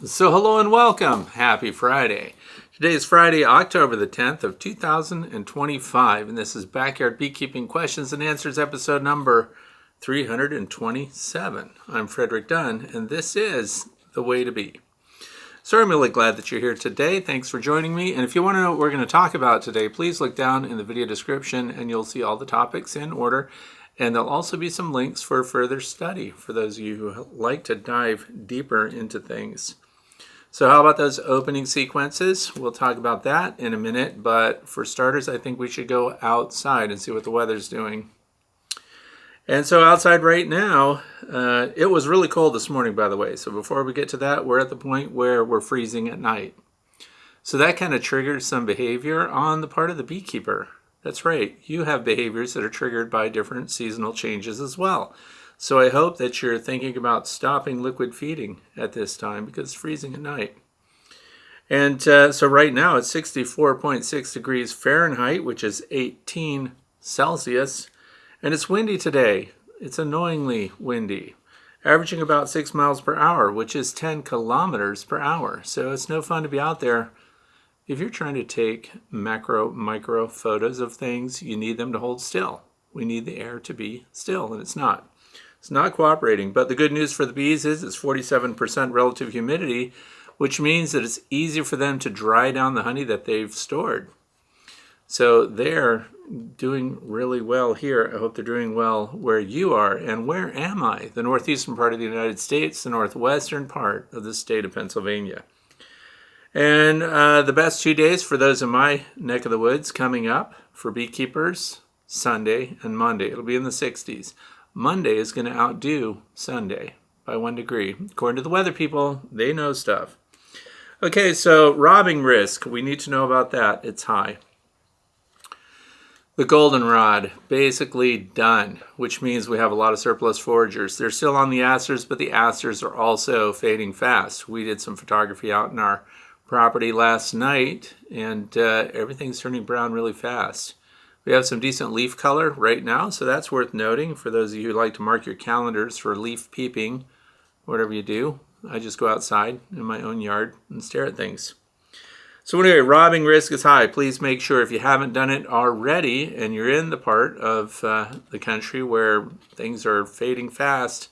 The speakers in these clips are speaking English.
So hello and welcome. Happy Friday. Today is Friday, October the 10th of 2025, and this is Backyard Beekeeping Questions and Answers episode number 327. I'm Frederick Dunn, and this is The Way to Bee. So I'm really glad that you're here today. Thanks for joining me. And if you want to know what we're going to talk about today, please look down in the video description and you'll see all the topics in order. And there'll also be some links for further study for those of you who like to dive deeper into things. So how about those opening sequences? We'll talk about that in a minute. But for starters, I think we should go outside and see what the weather's doing. And so outside right now, it was really cold this morning, by the way. So before we get to that, we're at the point where we're freezing at night. So that kind of triggers some behavior on the part of the beekeeper. That's right. You have behaviors that are triggered by different seasonal changes as well. So I hope that you're thinking about stopping liquid feeding at this time because it's freezing at night. And so right now it's 64.6 degrees Fahrenheit, which is 18 Celsius. And it's windy today. It's annoyingly windy, averaging about 6 miles per hour, which is 10 kilometers per hour. So it's no fun to be out there. If you're trying to take micro photos of things, you need them to hold still. We need the air to be still, and it's not. It's not cooperating. But the good news for the bees is it's 47% relative humidity, which means that it's easier for them to dry down the honey that they've stored. So they're doing really well here. I hope they're doing well where you are. And where am I? The northeastern part of the United States, the northwestern part of the state of Pennsylvania. And the best 2 days for those in my neck of the woods coming up for beekeepers, Sunday and Monday. It'll be in the 60s. Monday is going to outdo Sunday by 1 degree. According to the weather people, they know stuff. Okay, so robbing risk. We need to know about that. It's high. The goldenrod, basically done, which means we have a lot of surplus foragers. They're still on the asters, but the asters are also fading fast. We did some photography out in our property last night, and everything's turning brown really fast. We have some decent leaf color right now, so that's worth noting for those of you who like to mark your calendars for leaf peeping, whatever you do. I just go outside in my own yard and stare at things. So anyway, robbing risk is high. Please make sure if you haven't done it already and you're in the part of the country where things are fading fast,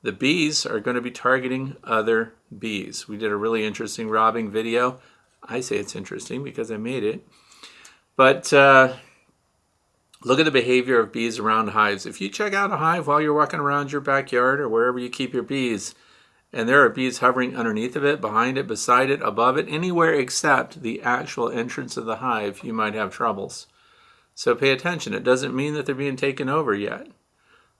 the bees are going to be targeting other bees. We did a really interesting robbing video. I say it's interesting because I made it. But look at the behavior of bees around hives. If you check out a hive while you're walking around your backyard or wherever you keep your bees, and there are bees hovering underneath of it, behind it, beside it, above it, anywhere except the actual entrance of the hive, you might have troubles. So pay attention. It doesn't mean that they're being taken over yet.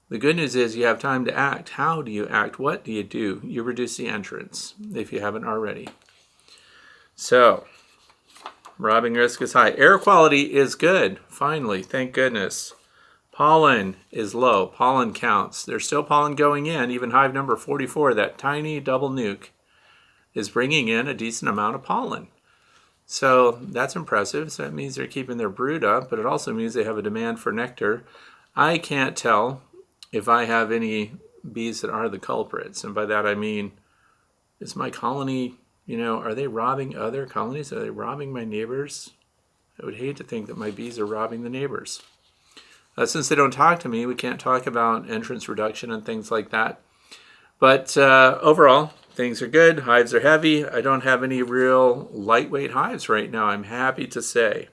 The good news is you have time to act. How do you act? What do? You reduce the entrance if you haven't already. So, robbing risk is high. Air quality is good, finally, thank goodness. Pollen is low. Pollen counts. There's still pollen going in. Even hive number 44, that tiny double nuke, is bringing in a decent amount of pollen. So that's impressive. So that means they're keeping their brood up, but it also means they have a demand for nectar. I can't tell if I have any bees that are the culprits. And by that I mean, is my colony, are they robbing other colonies? Are they robbing my neighbors? I would hate to think that my bees are robbing the neighbors. Since they don't talk to me, we can't talk about entrance reduction and things like that. But overall, things are good. Hives are heavy. I don't have any real lightweight hives right now, I'm happy to say.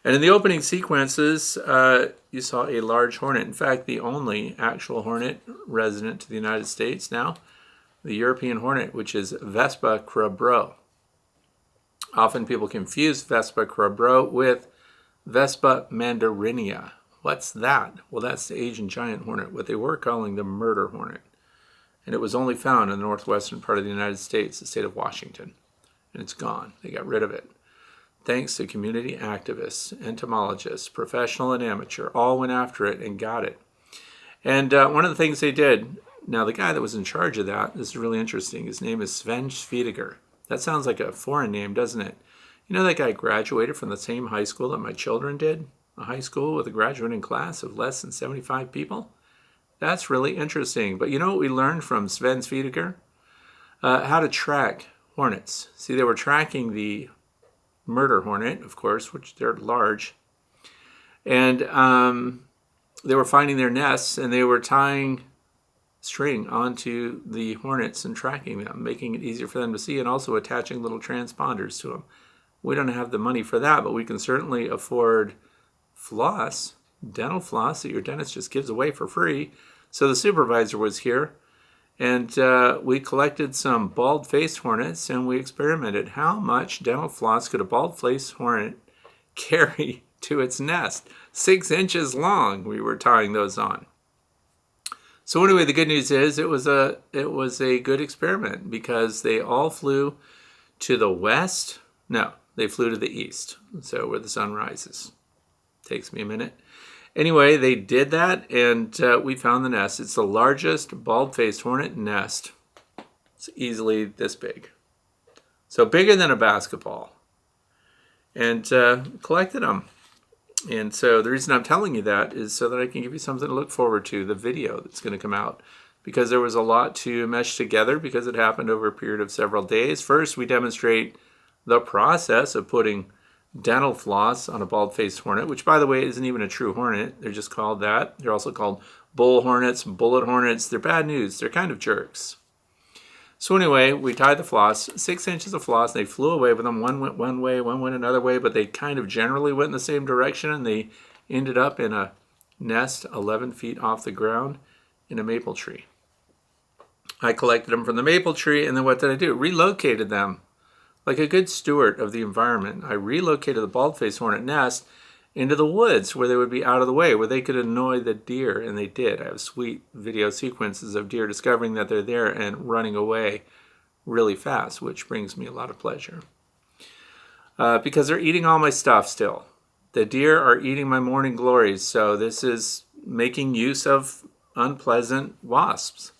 And in the opening sequences, you saw a large hornet. In fact, the only actual hornet resident to the United States now, the European hornet, which is Vespa crabro. Often people confuse Vespa crabro with Vespa mandarinia. What's that? Well, that's the Asian giant hornet, what they were calling the murder hornet. And it was only found in the northwestern part of the United States, the state of Washington. And it's gone. They got rid of it. Thanks to community activists, entomologists, professional and amateur, all went after it and got it. And one of the things they did, now the guy that was in charge of that, this is really interesting, his name is Sven Frederick. That sounds like a foreign name, doesn't it? You know that guy graduated from the same high school that my children did? A high school with a graduating class of less than 75 people? That's really interesting. But you know what we learned from Sven Frederick? How to track hornets. See, they were tracking the murder hornet, of course, which they're large. And they were finding their nests, and they were tying string onto the hornets and tracking them, making it easier for them to see, and also attaching little transponders to them. We don't have the money for that, but we can certainly afford floss, dental floss that your dentist just gives away for free. So the supervisor was here, and we collected some bald-faced hornets, and we experimented. How much dental floss could a bald-faced hornet carry to its nest? 6 inches long. We were tying those on. So anyway, the good news is it was a good experiment, because they all flew to the west. No, they flew to the east, so where the sun rises. Takes me a minute. Anyway, they did that, and we found the nest. It's the largest bald-faced hornet nest. It's easily this big. So bigger than a basketball. And collected them. And so the reason I'm telling you that is so that I can give you something to look forward to, the video that's going to come out. Because there was a lot to mesh together, because it happened over a period of several days. First, we demonstrate the process of putting dental floss on a bald-faced hornet, which, by the way, isn't even a true hornet. They're just called that. They're also called bull hornets, bullet hornets. They're bad news. They're kind of jerks. So anyway, we tied the floss, 6 inches of floss, and they flew away with them. One went one way, one went another way, but they kind of generally went in the same direction, and they ended up in a nest 11 feet off the ground in a maple tree. I collected them from the maple tree, and then what did I do? Relocated them. Like a good steward of the environment, I relocated the bald-faced hornet nest into the woods where they would be out of the way, where they could annoy the deer, and they did. I have sweet video sequences of deer discovering that they're there and running away really fast, which brings me a lot of pleasure. Because they're eating all my stuff still. The deer are eating my morning glories, so this is making use of unpleasant wasps.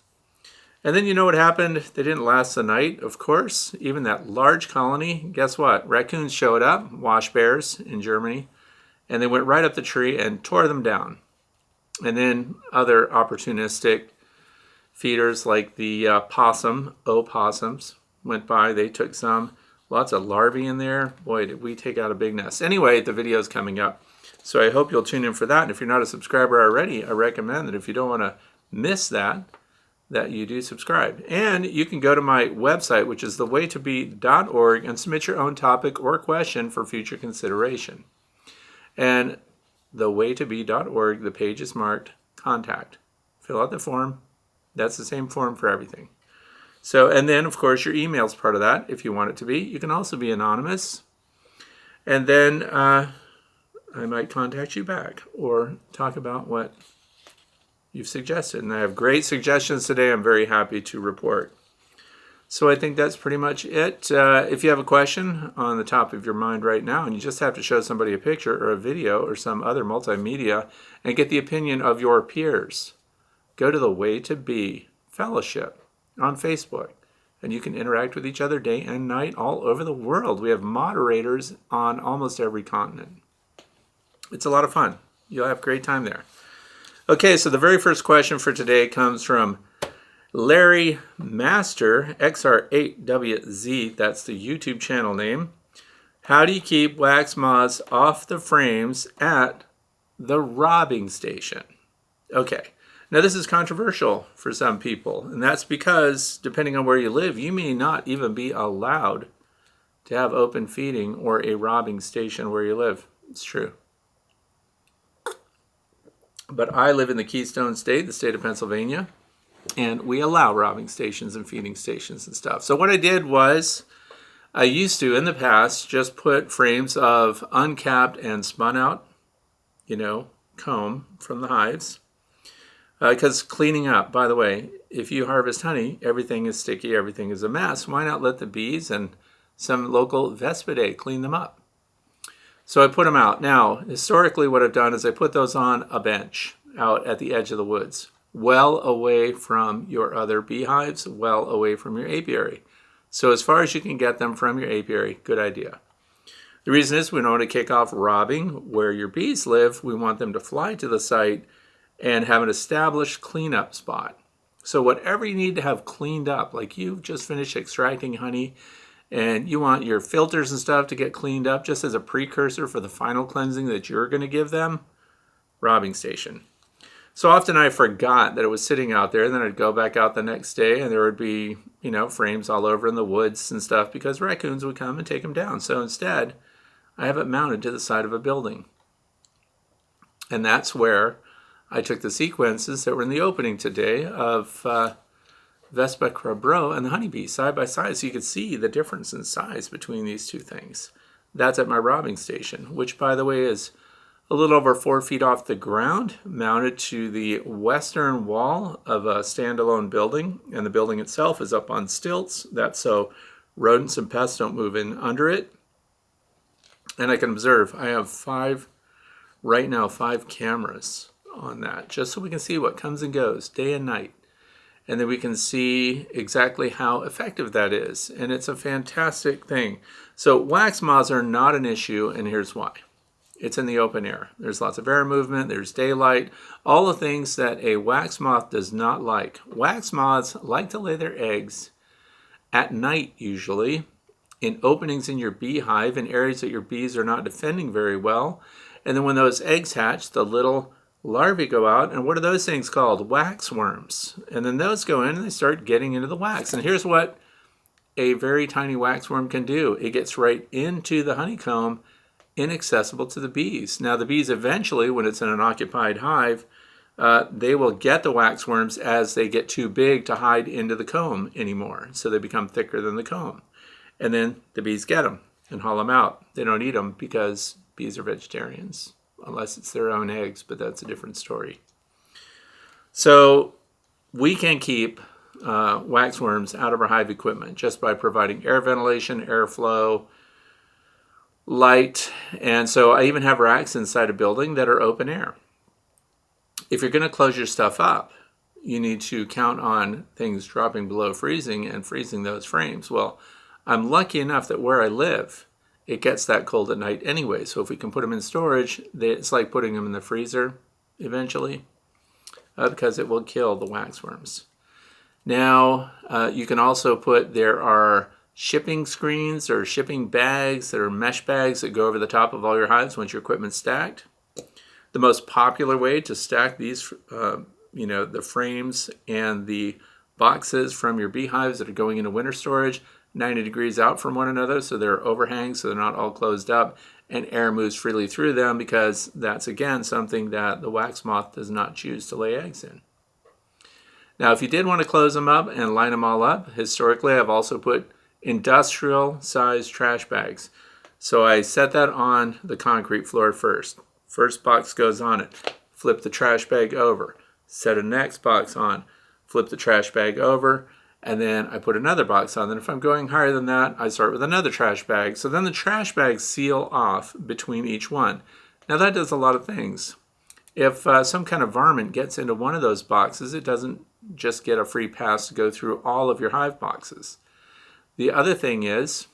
And then you know what happened? They didn't last the night, of course. Even that large colony, guess what? Raccoons showed up, wash bears in Germany, and they went right up the tree and tore them down. And then other opportunistic feeders like the opossums went by. They took some. Lots of larvae in there. Boy, did we take out a big nest. Anyway, the video is coming up. So I hope you'll tune in for that. And if you're not a subscriber already, I recommend that if you don't want to miss that you do subscribe. And you can go to my website, which is thewaytobe.org, and submit your own topic or question for future consideration. And thewaytobe.org, the page is marked Contact. Fill out the form. That's the same form for everything. So, and then, of course, your email's part of that, if you want it to be. You can also be anonymous. And then I might contact you back or talk about what you've suggested. And I have great suggestions today. I'm very happy to report. So I think that's pretty much it. If you have a question on the top of your mind right now, and you just have to show somebody a picture or a video or some other multimedia and get the opinion of your peers, go to the Way to Be Fellowship on Facebook. And you can interact with each other day and night all over the world. We have moderators on almost every continent. It's a lot of fun. You'll have a great time there. Okay, so the very first question for today comes from Larry Master, XR8WZ, that's the YouTube channel name. How do you keep wax moths off the frames at the robbing station? Okay, now this is controversial for some people, and that's because depending on where you live, you may not even be allowed to have open feeding or a robbing station where you live. It's true. But I live in the Keystone State, the state of Pennsylvania, and we allow robbing stations and feeding stations and stuff. So what I did was, I used to, in the past, just put frames of uncapped and spun out, comb from the hives. Because cleaning up, by the way, if you harvest honey, everything is sticky, everything is a mess. Why not let the bees and some local Vespidae clean them up? So I put them out. Now, historically, what I've done is I put those on a bench out at the edge of the woods, well away from your other beehives, well away from your apiary. So as far as you can get them from your apiary, good idea. The reason is we don't want to kick off robbing where your bees live. We want them to fly to the site and have an established cleanup spot. So whatever you need to have cleaned up, like you've just finished extracting honey and you want your filters and stuff to get cleaned up just as a precursor for the final cleansing that you're going to give them, robbing station. So often I forgot that it was sitting out there, and then I'd go back out the next day and there would be, frames all over in the woods and stuff because raccoons would come and take them down. So instead, I have it mounted to the side of a building. And that's where I took the sequences that were in the opening today of Vespa crabro and the honeybee side by side, so you could see the difference in size between these two things. That's at my robbing station, which, by the way, is a little over 4 feet off the ground, mounted to the western wall of a standalone building, and the building itself is up on stilts. That's so rodents and pests don't move in under it. And I can observe, I have right now 5 cameras on that, just so we can see what comes and goes day and night. And then we can see exactly how effective that is. And it's a fantastic thing. So wax moths are not an issue, and here's why. It's in the open air. There's lots of air movement, there's daylight, all the things that a wax moth does not like. Wax moths like to lay their eggs at night usually, in openings in your beehive, in areas that your bees are not defending very well. And then when those eggs hatch, the little larvae go out, and what are those things called? Wax worms. And then those go in and they start getting into the wax. And here's what a very tiny wax worm can do. It gets right into the honeycomb, inaccessible to the bees. Now the bees eventually, when it's in an occupied hive, they will get the wax worms as they get too big to hide into the comb anymore. So they become thicker than the comb. And then the bees get them and haul them out. They don't eat them because bees are vegetarians, unless it's their own eggs, but that's a different story. So we can keep wax worms out of our hive equipment just by providing air ventilation, airflow, light, and so I even have racks inside a building that are open air. If you're going to close your stuff up, you need to count on things dropping below freezing and freezing those frames. Well, I'm lucky enough that where I live, it gets that cold at night anyway. So if we can put them in storage, it's like putting them in the freezer eventually, because it will kill the wax worms. Now, you can also there are shipping screens or shipping bags that are mesh bags that go over the top of all your hives once your equipment's stacked. The most popular way to stack these, the frames and the boxes from your beehives that are going into winter storage, 90 degrees out from one another, so they're overhangs, so they're not all closed up, and air moves freely through them, because that's, again, something that the wax moth does not choose to lay eggs in. Now, if you did want to close them up and line them all up, historically, I've also put industrial-sized trash bags. So I set that on the concrete floor first. First box goes on it. Flip the trash bag over. Set a next box on. Flip the trash bag over. And then I put another box on. Then if I'm going higher than that, I start with another trash bag. So then the trash bags seal off between each one. Now that does a lot of things. If some kind of varmint gets into one of those boxes, it doesn't just get a free pass to go through all of your hive boxes. The other thing is,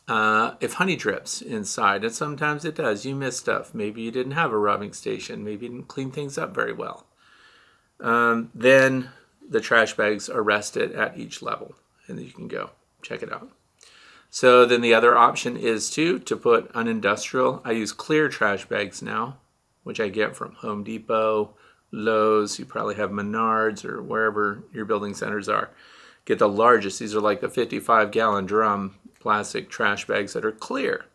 if honey drips inside, and sometimes it does, you miss stuff. Maybe you didn't have a rubbing station. Maybe you didn't clean things up very well. Then the trash bags are rested at each level, and you can go check it out. So then the other option is to put an industrial. I use clear trash bags now, which I get from Home Depot, Lowe's. You probably have Menards or wherever your building centers are. Get the largest. These are like the 55-gallon drum plastic trash bags that are clear.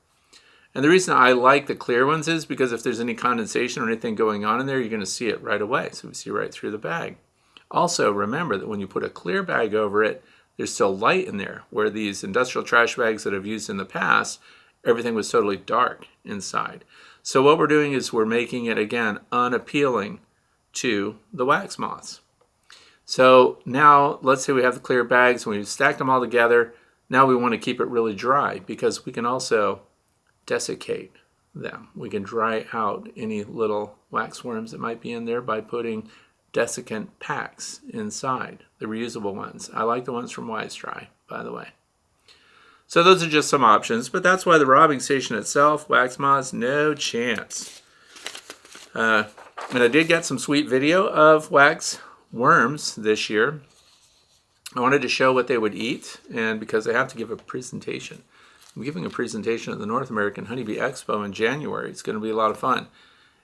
And the reason I like the clear ones is because if there's any condensation or anything going on in there, you're going to see it right away. So we see right through the bag. Also, remember that when you put a clear bag over it, there's still light in there, where these industrial trash bags that I've used in the past, everything was totally dark inside. So what we're doing is we're making it, again, unappealing to the wax moths. So now let's say we have the clear bags and we've stacked them all together. Now we want to keep it really dry, because we can also desiccate them. We can dry out any little wax worms that might be in there by putting desiccant packs inside, the reusable ones. I like the ones from Wise Dry, by the way. So those are just some options, but that's why the robbing station itself, wax moths, no chance. And I did get some sweet video of wax worms this year. I wanted to show what they would eat, and because I have to give a presentation. I'm giving a presentation at the North American Honeybee Expo in January. It's going to be a lot of fun.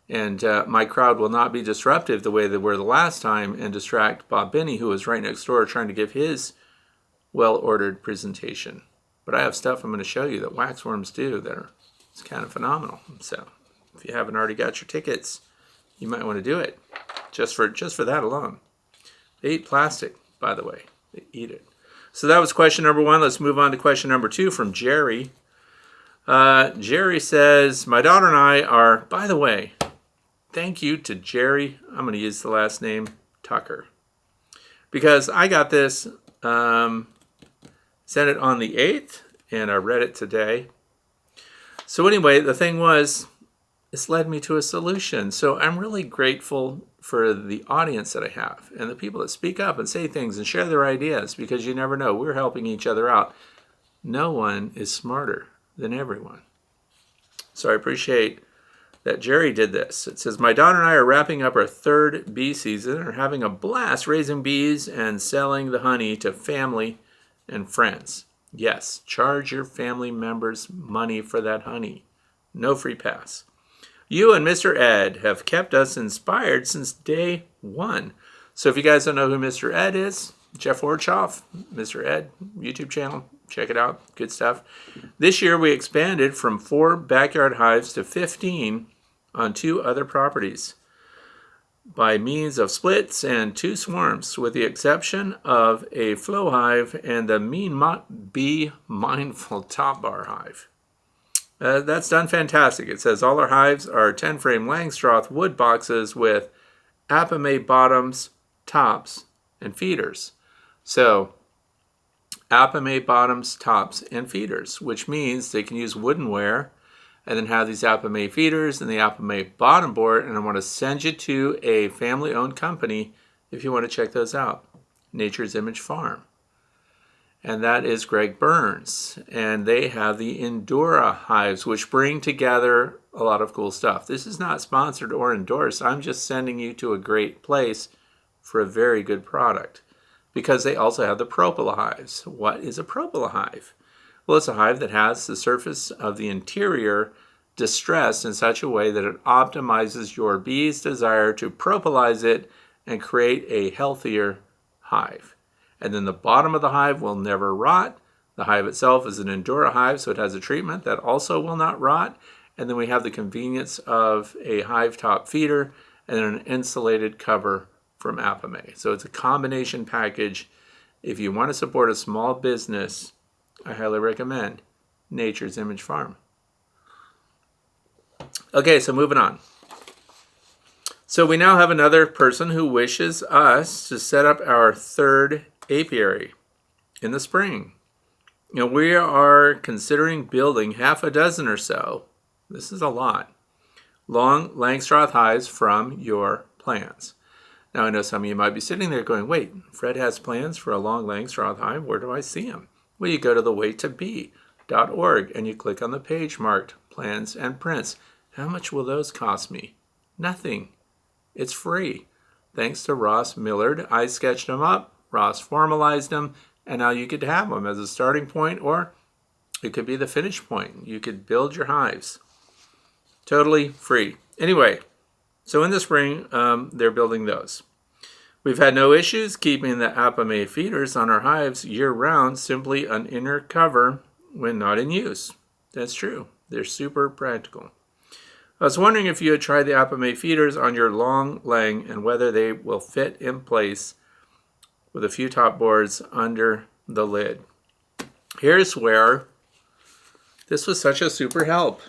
And my crowd will not be disruptive the way they were the last time and distract Bob Binney, who was right next door trying to give his well-ordered presentation. But I have stuff I'm going to show you that waxworms do that are it's kind of phenomenal. So if you haven't already got your tickets, you might want to do it just for that alone. They eat plastic, by the way. They eat it. So that was question number 1. Let's move on to question number 2 from Jerry. Jerry says, my daughter and I are, by the way, thank you to Jerry. I'm going to use the last name Tucker. Because I got this, sent it on the 8th, and I read it today. So anyway, the thing was, this led me to a solution. So I'm really grateful for the audience that I have and the people that speak up and say things and share their ideas, because you never know. We're helping each other out. No one is smarter than everyone. So I appreciate that Jerry did this. It says, my daughter and I are wrapping up our 3rd bee season and are having a blast raising bees and selling the honey to family and friends. Yes, charge your family members money for that honey. No free pass. You and Mr. Ed have kept us inspired since day 1. So if you guys don't know who Mr. Ed is, Jeff Orchoff, Mr. Ed, YouTube channel, check it out. Good stuff. This year we expanded from 4 backyard hives to 15 on 2 other properties by means of splits and 2 swarms, with the exception of a Flow Hive and the Bee Mindful Top Bar Hive. That's done fantastic. It says all our hives are 10-frame Langstroth wood boxes with Apimaye bottoms, tops, and feeders. So Apimaye bottoms, tops, and feeders, which means they can use woodenware and then have these Apimaye feeders and the Apimaye bottom board. And I want to send you to a family-owned company if you want to check those out. Nature's Image Farm. And that is Greg Burns. And they have the Endura hives, which bring together a lot of cool stuff. This is not sponsored or endorsed. I'm just sending you to a great place for a very good product. Because they also have the Propola hives. What is a Propola hive? Well, it's a hive that has the surface of the interior distressed in such a way that it optimizes your bee's desire to propolize it and create a healthier hive. And then the bottom of the hive will never rot. The hive itself is an Endura hive, so it has a treatment that also will not rot. And then we have the convenience of a hive top feeder and an insulated cover from Apimaye. So it's a combination package. If you want to support a small business, I highly recommend Nature's Image Farm. Okay, so moving on. So we now have another person who wishes us to set up our 3rd apiary in the spring. You know, we are considering building half a dozen or so. This is a lot. Long Langstroth hives from your plans. Now I know some of you might be sitting there going, wait, Fred has plans for a Long Langstroth hive. Where do I see him? Well, you go to thewaytobee.org and you click on the page marked plans and prints. How much will those cost me? Nothing. It's free. Thanks to Ross Millard, I sketched them up, Ross formalized them, and now you could have them as a starting point, or it could be the finish point. You could build your hives. Totally free. Anyway, so in the spring, they're building those. We've had no issues keeping the Apimaye feeders on our hives year-round, simply an inner cover when not in use. That's true. They're super practical. I was wondering if you had tried the Apimaye feeders on your Long Lang and whether they will fit in place with a few top boards under the lid. Here's where this was such a super help,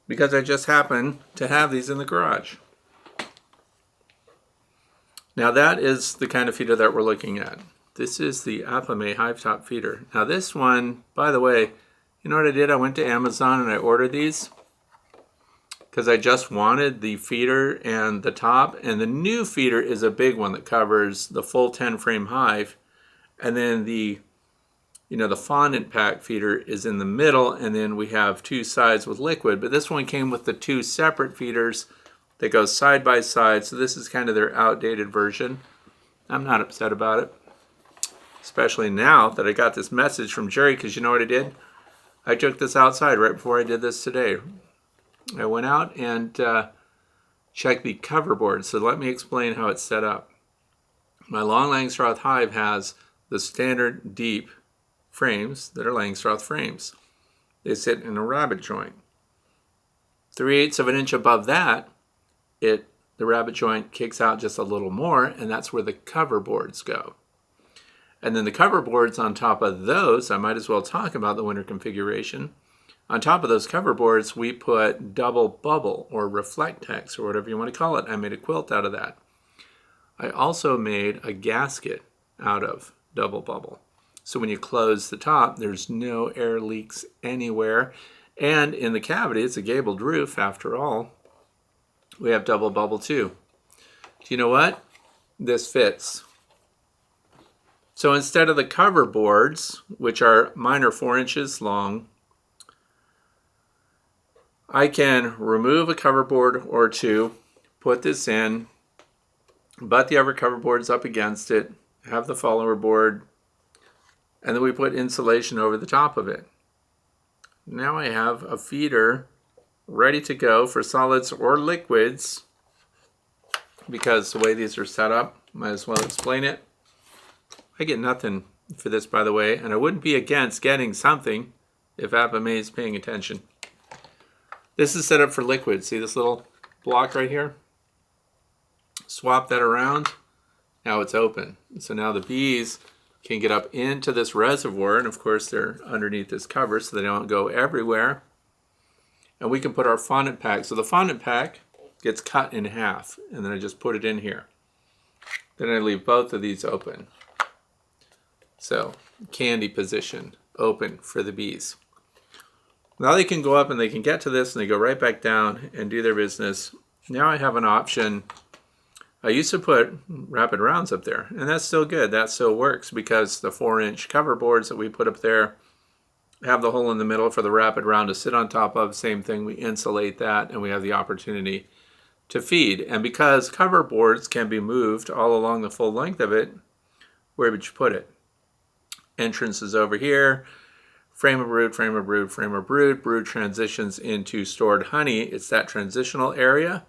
because I just happen to have these in the garage. Now that is the kind of feeder that we're looking at. This is the Apimaye hive top feeder. Now this one, by the way, you know what I did? I went to Amazon and I ordered these because I just wanted the feeder and the top. And the new feeder is a big one that covers the full 10 frame hive. And then the fondant pack feeder is in the middle, and then we have 2 sides with liquid. But this one came with the 2 separate feeders that go side by side. So this is kind of their outdated version. I'm not upset about it. Especially now that I got this message from Jerry, because you know what I did? I took this outside right before I did this today. I went out and checked the cover board. So let me explain how it's set up. My Long Langstroth hive has the standard deep frames that are Langstroth frames. They sit in a rabbet joint. 3/8 of an inch above that, the rabbet joint kicks out just a little more, and that's where the cover boards go. And then the cover boards on top of those, I might as well talk about the winter configuration. On top of those cover boards, we put double bubble or Reflectex or whatever you want to call it. I made a quilt out of that. I also made a gasket out of double bubble. So when you close the top, there's no air leaks anywhere. And in the cavity, it's a gabled roof after all. We have double bubble too. Do you know what? This fits. So instead of the cover boards, which are mine are 4 inches long, I can remove a cover board or two, put this in, butt the other cover boards up against it, have the follower board, and then we put insulation over the top of it. Now I have a feeder ready to go for solids or liquids, because the way these are set up, might as well explain it. I get nothing for this, by the way, and I wouldn't be against getting something if Apimaye is paying attention. This is set up for liquid. See this little block right here? Swap that around. Now it's open. So now the bees can get up into this reservoir, and of course they're underneath this cover so they don't go everywhere. And we can put our fondant pack. So the fondant pack gets cut in half, and then I just put it in here. Then I leave both of these open. So, candy position, open for the bees. Now they can go up and they can get to this and they go right back down and do their business. Now I have an option. I used to put rapid rounds up there, and that's still good. That still works because the 4-inch cover boards that we put up there have the hole in the middle for the rapid round to sit on top of. Same thing, we insulate that and we have the opportunity to feed. And because cover boards can be moved all along the full length of it, where would you put it? Entrance is over here, frame of brood, frame of brood, frame of brood. Brood transitions into stored honey. It's that transitional area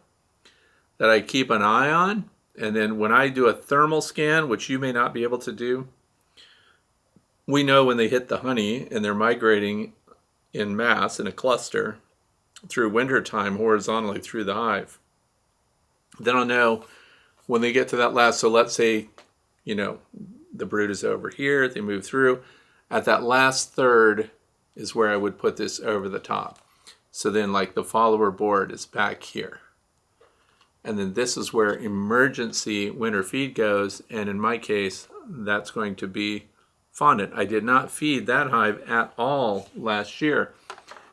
that I keep an eye on. And then when I do a thermal scan, which you may not be able to do, we know when they hit the honey and they're migrating in mass in a cluster through winter time horizontally through the hive. Then I'll know when they get to that last, so let's say, you know, the brood is over here, they move through. At that last third is where I would put this over the top. So then like the follower board is back here. And then this is where emergency winter feed goes. And in my case, that's going to be fondant. I did not feed that hive at all last year.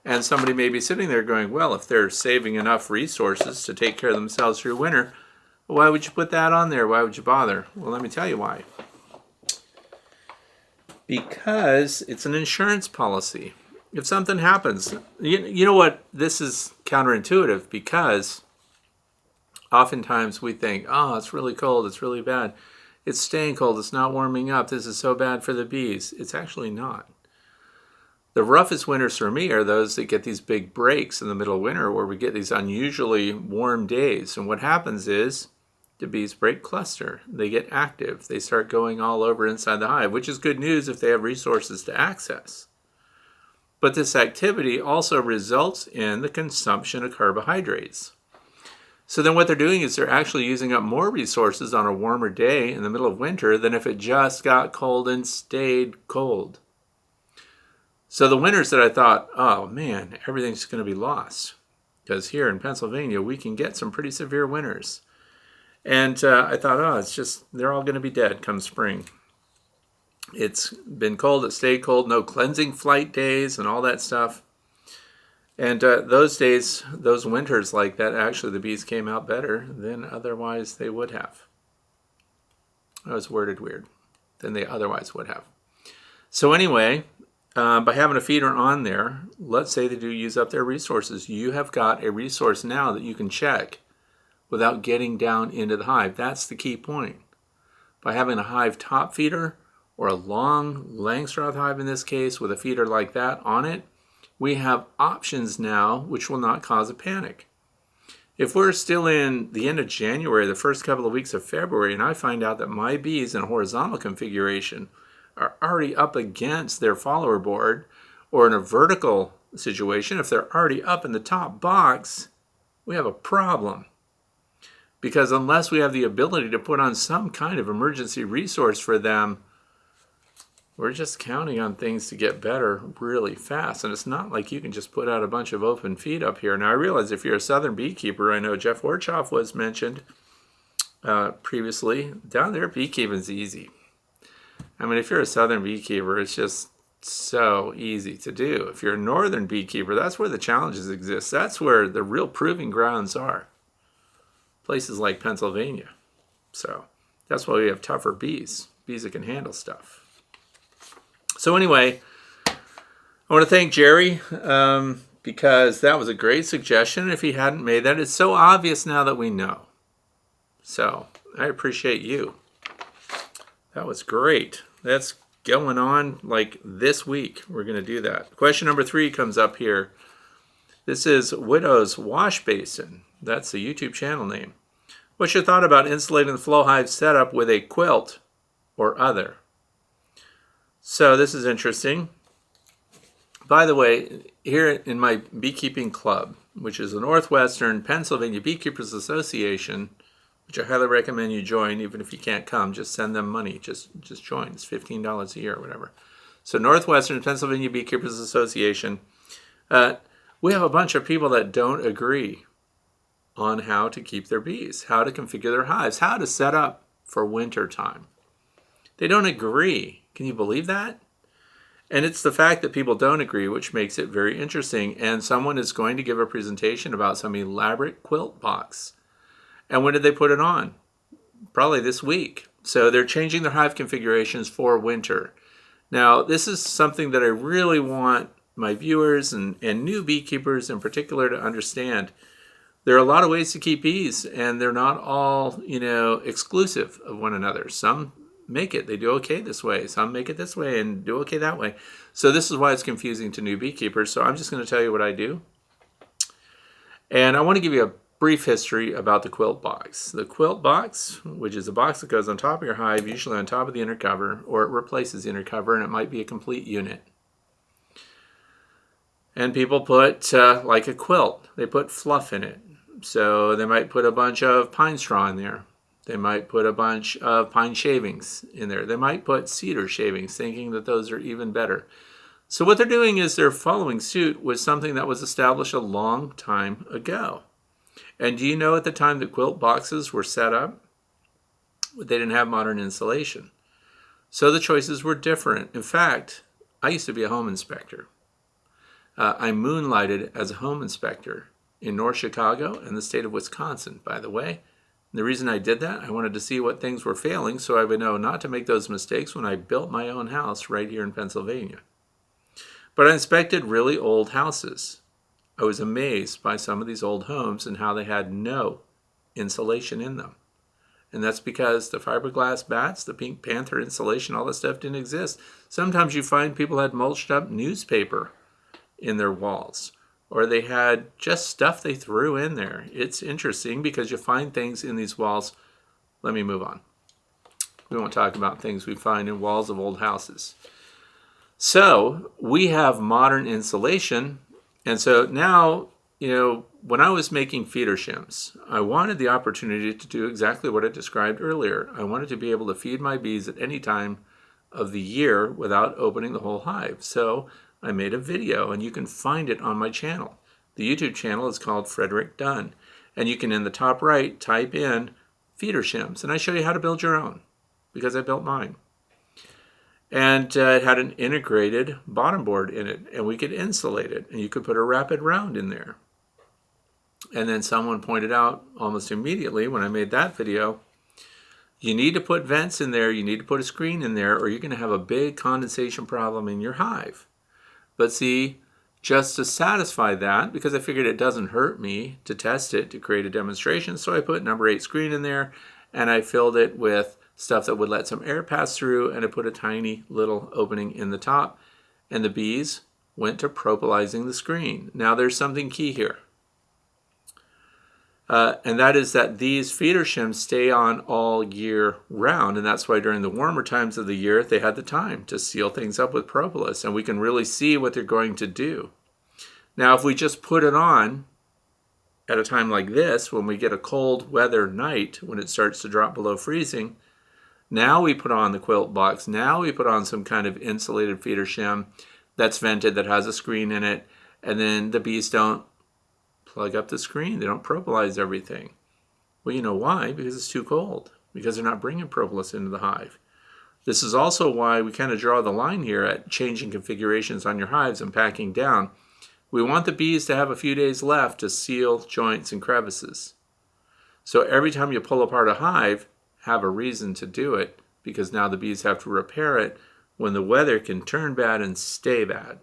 And somebody may be sitting there going, well, if they're saving enough resources to take care of themselves through winter, why would you put that on there? Why would you bother? Well, let me tell you why. Because it's an insurance policy. If something happens, you know what? This is counterintuitive because oftentimes we think, oh, it's really cold, it's really bad. It's staying cold, it's not warming up, this is so bad for the bees. It's actually not. The roughest winters for me are those that get these big breaks in the middle of winter where we get these unusually warm days. And what happens is the bees break cluster. They get active. They start going all over inside the hive, which is good news if they have resources to access. But this activity also results in the consumption of carbohydrates. So then what they're doing is they're actually using up more resources on a warmer day in the middle of winter than if it just got cold and stayed cold. So the winters that I thought, oh man, everything's going to be lost. Because here in Pennsylvania, we can get some pretty severe winters. And I thought, oh, it's just, they're all going to be dead come spring. It's been cold, it stayed cold, no cleansing flight days and all that stuff. And those days, those winters like that, actually the bees came out better than otherwise they would have. I was worded weird, than they otherwise would have. So anyway, by having a feeder on there, let's say they do use up their resources. You have got a resource now that you can check without getting down into the hive. That's the key point. by having a hive top feeder or a Long Langstroth hive in this case with a feeder like that on it, we have options now which will not cause a panic. If we're still in the end of January, the first couple of weeks of February, and I find out that my bees in a horizontal configuration are already up against their follower board, or in a vertical situation, if they're already up in the top box, we have a problem. Because unless we have the ability to put on some kind of emergency resource for them, we're just counting on things to get better really fast. And it's not like you can just put out a bunch of open feed up here. Now, I realize if you're a southern beekeeper, I know Jeff Orchoff was mentioned previously. Down there, beekeeping's easy. I mean, if you're a southern beekeeper, it's just so easy to do. If you're a northern beekeeper, that's where the challenges exist. That's where the real proving grounds are. Places like Pennsylvania. So that's why we have tougher bees. Bees that can handle stuff. So anyway, I want to thank Jerry because that was a great suggestion. If he hadn't made that, it's so obvious now that we know. So I appreciate you. That was great. That's going on like this week. We're going to do that. Question number 3 comes up here. This is Widow's Wash Basin. That's the YouTube channel name. What's your thought about insulating the Flow Hive setup with a quilt or other? So this is interesting. By the way, here in my beekeeping club, which is the Northwestern Pennsylvania Beekeepers Association, which I highly recommend you join, even if you can't come, just send them money, just join. It's $15 a year or whatever. So Northwestern Pennsylvania Beekeepers Association, we have a bunch of people that don't agree on how to keep their bees, how to configure their hives, how to set up for winter time. They don't agree. Can you believe that? And it's the fact that people don't agree which makes it very interesting. And someone is going to give a presentation about some elaborate quilt box. And when did they put it on? Probably this week. So they're changing their hive configurations for winter. Now, this is something that I really want my viewers and new beekeepers in particular to understand. There are a lot of ways to keep bees, and they're not all, exclusive of one another. Some make it, they do okay this way. Some make it this way and do okay that way. So this is why it's confusing to new beekeepers. So I'm just going to tell you what I do. And I want to give you a brief history about the quilt box. The quilt box, which is a box that goes on top of your hive, usually on top of the inner cover, or it replaces the inner cover, and it might be a complete unit. And people put, like a quilt, they put fluff in it. So they might put a bunch of pine straw in there. They might put a bunch of pine shavings in there. They might put cedar shavings, thinking that those are even better. So what they're doing is they're following suit with something that was established a long time ago. And do you know at the time the quilt boxes were set up, they didn't have modern insulation. So the choices were different. In fact, I used to be a home inspector. I moonlighted as a home inspector in North Chicago and the state of Wisconsin, by the way. And the reason I did that, I wanted to see what things were failing so I would know not to make those mistakes when I built my own house right here in Pennsylvania. But I inspected really old houses. I was amazed by some of these old homes and how they had no insulation in them. And that's because the fiberglass bats, the Pink Panther insulation, all that stuff didn't exist. Sometimes you find people had mulched up newspaper in their walls, or they had just stuff they threw in there. It's interesting because you find things in these walls. Let me move on. We won't talk about things we find in walls of old houses. So we have modern insulation. And so now, when I was making feeder shims, I wanted the opportunity to do exactly what I described earlier. I wanted to be able to feed my bees at any time of the year without opening the whole hive. So I made a video, and you can find it on my channel. The YouTube channel is called Frederick Dunn. And you can, in the top right, type in feeder shims. And I show you how to build your own, because I built mine. And it had an integrated bottom board in it, and we could insulate it. And you could put a rapid round in there. And then someone pointed out almost immediately when I made that video, you need to put vents in there, you need to put a screen in there, or you're going to have a big condensation problem in your hive. But see, just to satisfy that, because I figured it doesn't hurt me to test it, to create a demonstration, so I put number 8 screen in there, and I filled it with stuff that would let some air pass through, and I put a tiny little opening in the top, and the bees went to propolizing the screen. Now there's something key here. And that is that these feeder shims stay on all year round, and that's why during the warmer times of the year they had the time to seal things up with propolis, and we can really see what they're going to do. Now if we just put it on at a time like this, when we get a cold weather night, when it starts to drop below freezing, now we put on the quilt box, now we put on some kind of insulated feeder shim that's vented, that has a screen in it, and then the bees don't plug up the screen. They don't propolize everything. Well, you know why? Because it's too cold. Because they're not bringing propolis into the hive. This is also why we kind of draw the line here at changing configurations on your hives and packing down. We want the bees to have a few days left to seal joints and crevices. So every time you pull apart a hive, have a reason to do it, because now the bees have to repair it when the weather can turn bad and stay bad.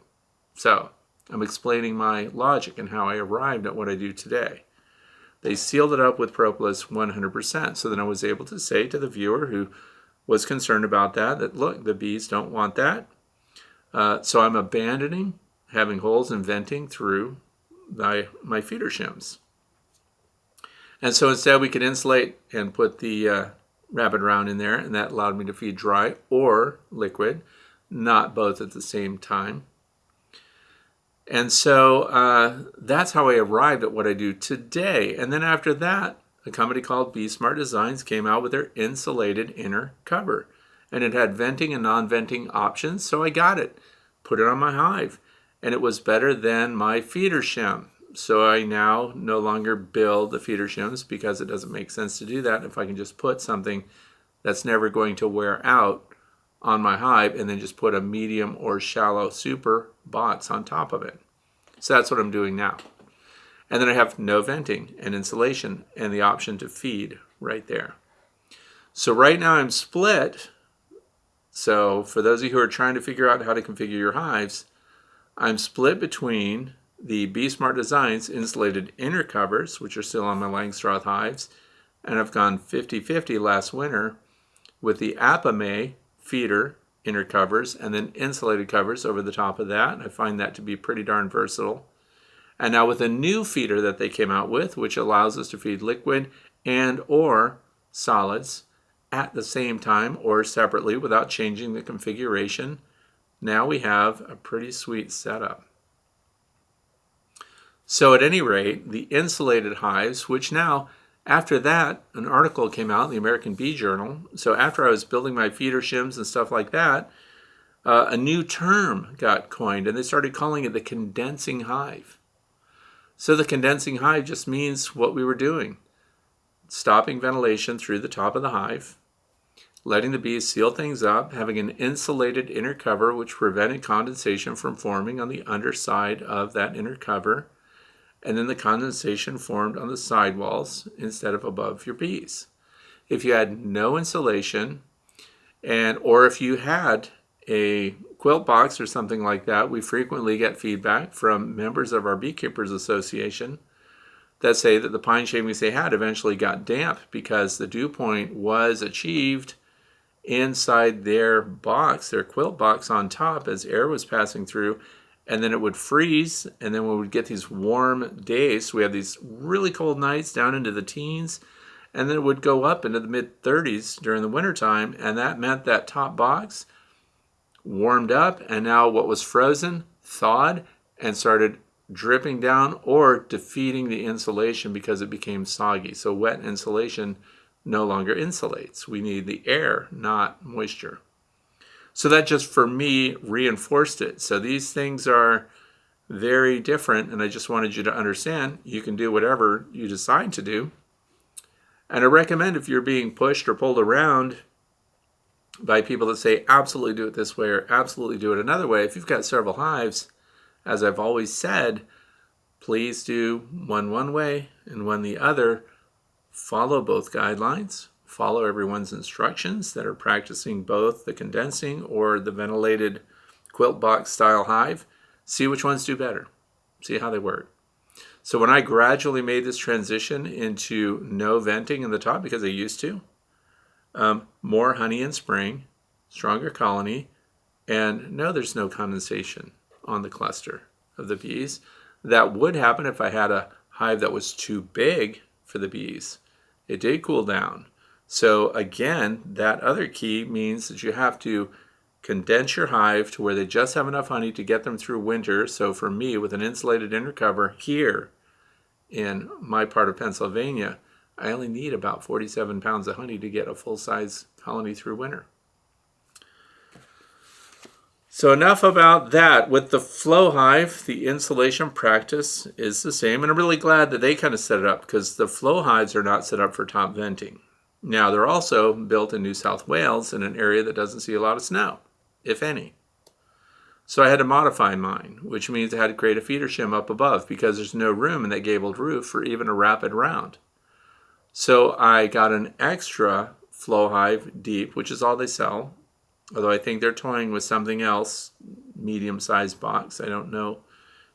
So I'm explaining my logic and how I arrived at what I do today. They sealed it up with propolis 100%. So then I was able to say to the viewer who was concerned about that, look, the bees don't want that. So I'm abandoning having holes and venting through my feeder shims. And so instead we could insulate and put the rabbit round in there, and that allowed me to feed dry or liquid, not both at the same time. And so that's how I arrived at what I do today. And then after that, a company called Bee Smart Designs came out with their insulated inner cover. And it had venting and non-venting options, so I got it. Put it on my hive. And it was better than my feeder shim. So I now no longer build the feeder shims, because it doesn't make sense to do that if I can just put something that's never going to wear out on my hive and then just put a medium or shallow super box on top of it. So that's what I'm doing now. And then I have no venting and insulation and the option to feed right there. So right now I'm split. So for those of you who are trying to figure out how to configure your hives, I'm split between the Bee Smart Designs insulated inner covers, which are still on my Langstroth hives, and I've gone 50-50 last winter with the Apimaye feeder inner covers and then insulated covers over the top of that. I find that to be pretty darn versatile. And now with a new feeder that they came out with, which allows us to feed liquid and or solids at the same time or separately without changing the configuration, now we have a pretty sweet setup. So at any rate, the insulated hives, which now, after that, an article came out in the American Bee Journal. So after I was building my feeder shims and stuff like that, a new term got coined, and they started calling it the condensing hive. So the condensing hive just means what we were doing. Stopping ventilation through the top of the hive, letting the bees seal things up, having an insulated inner cover which prevented condensation from forming on the underside of that inner cover, and then the condensation formed on the sidewalls instead of above your bees. If you had no insulation, or if you had a quilt box or something like that, we frequently get feedback from members of our Beekeepers Association that say that the pine shavings they had eventually got damp because the dew point was achieved inside their box, their quilt box on top, as air was passing through, and then it would freeze, and then we would get these warm days. So we had these really cold nights down into the teens, and then it would go up into the mid-30s during the wintertime, and that meant that top box warmed up, and now what was frozen thawed and started dripping down or defeating the insulation because it became soggy. So wet insulation no longer insulates. We need the air, not moisture. So that just, for me, reinforced it. So these things are very different, and I just wanted you to understand you can do whatever you decide to do. And I recommend, if you're being pushed or pulled around by people that say absolutely do it this way or absolutely do it another way, if you've got several hives, as I've always said, please do one way and one the other. Follow both guidelines. Follow everyone's instructions that are practicing both the condensing or the ventilated quilt box style hive. See which ones do better. See how they work. So when I gradually made this transition into no venting in the top, because I used to, More honey in spring, stronger colony, and no, there's no condensation on the cluster of the bees. That would happen if I had a hive that was too big for the bees. It did cool down. So again, that other key means that you have to condense your hive to where they just have enough honey to get them through winter. So for me, with an insulated inner cover here in my part of Pennsylvania, I only need about 47 pounds of honey to get a full-size colony through winter. So enough about that. With the Flow Hive, the insulation practice is the same, and I'm really glad that they kind of set it up because the Flow Hives are not set up for top venting. Now, they're also built in New South Wales in an area that doesn't see a lot of snow, if any. So I had to modify mine, which means I had to create a feeder shim up above because there's no room in that gabled roof for even a rapid round. So I got an extra Flow Hive deep, which is all they sell, although I think they're toying with something else, medium-sized box. I don't know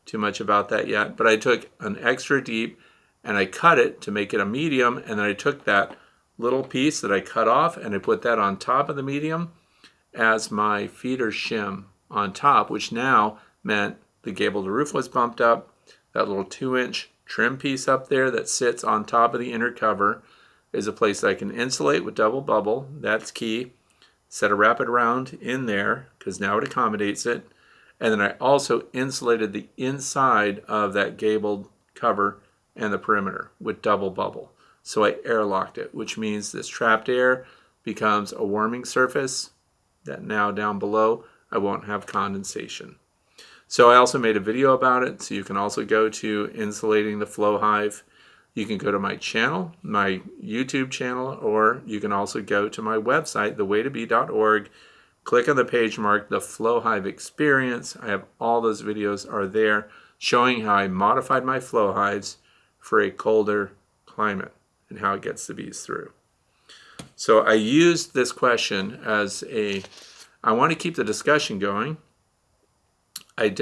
too much about that yet, but I took an extra deep and I cut it to make it a medium, and then I took that little piece that I cut off and I put that on top of the medium as my feeder shim on top, which now meant the gabled roof was bumped up. That little 2-inch trim piece up there that sits on top of the inner cover is a place that I can insulate with double bubble. That's key. Set a rapid round in there because now it accommodates it. And then I also insulated the inside of that gabled cover and the perimeter with double bubble. So I airlocked it, which means this trapped air becomes a warming surface that now down below I won't have condensation. So I also made a video about it, so you can also go to Insulating the Flow Hive. You can go to my channel, my YouTube channel, or you can also go to my website, thewaytobee.org. Click on the page marked The Flow Hive Experience. I have all those videos are there showing how I modified my flow hives for a colder climate and how it gets the bees through. So I used this question as I want to keep the discussion going. I'm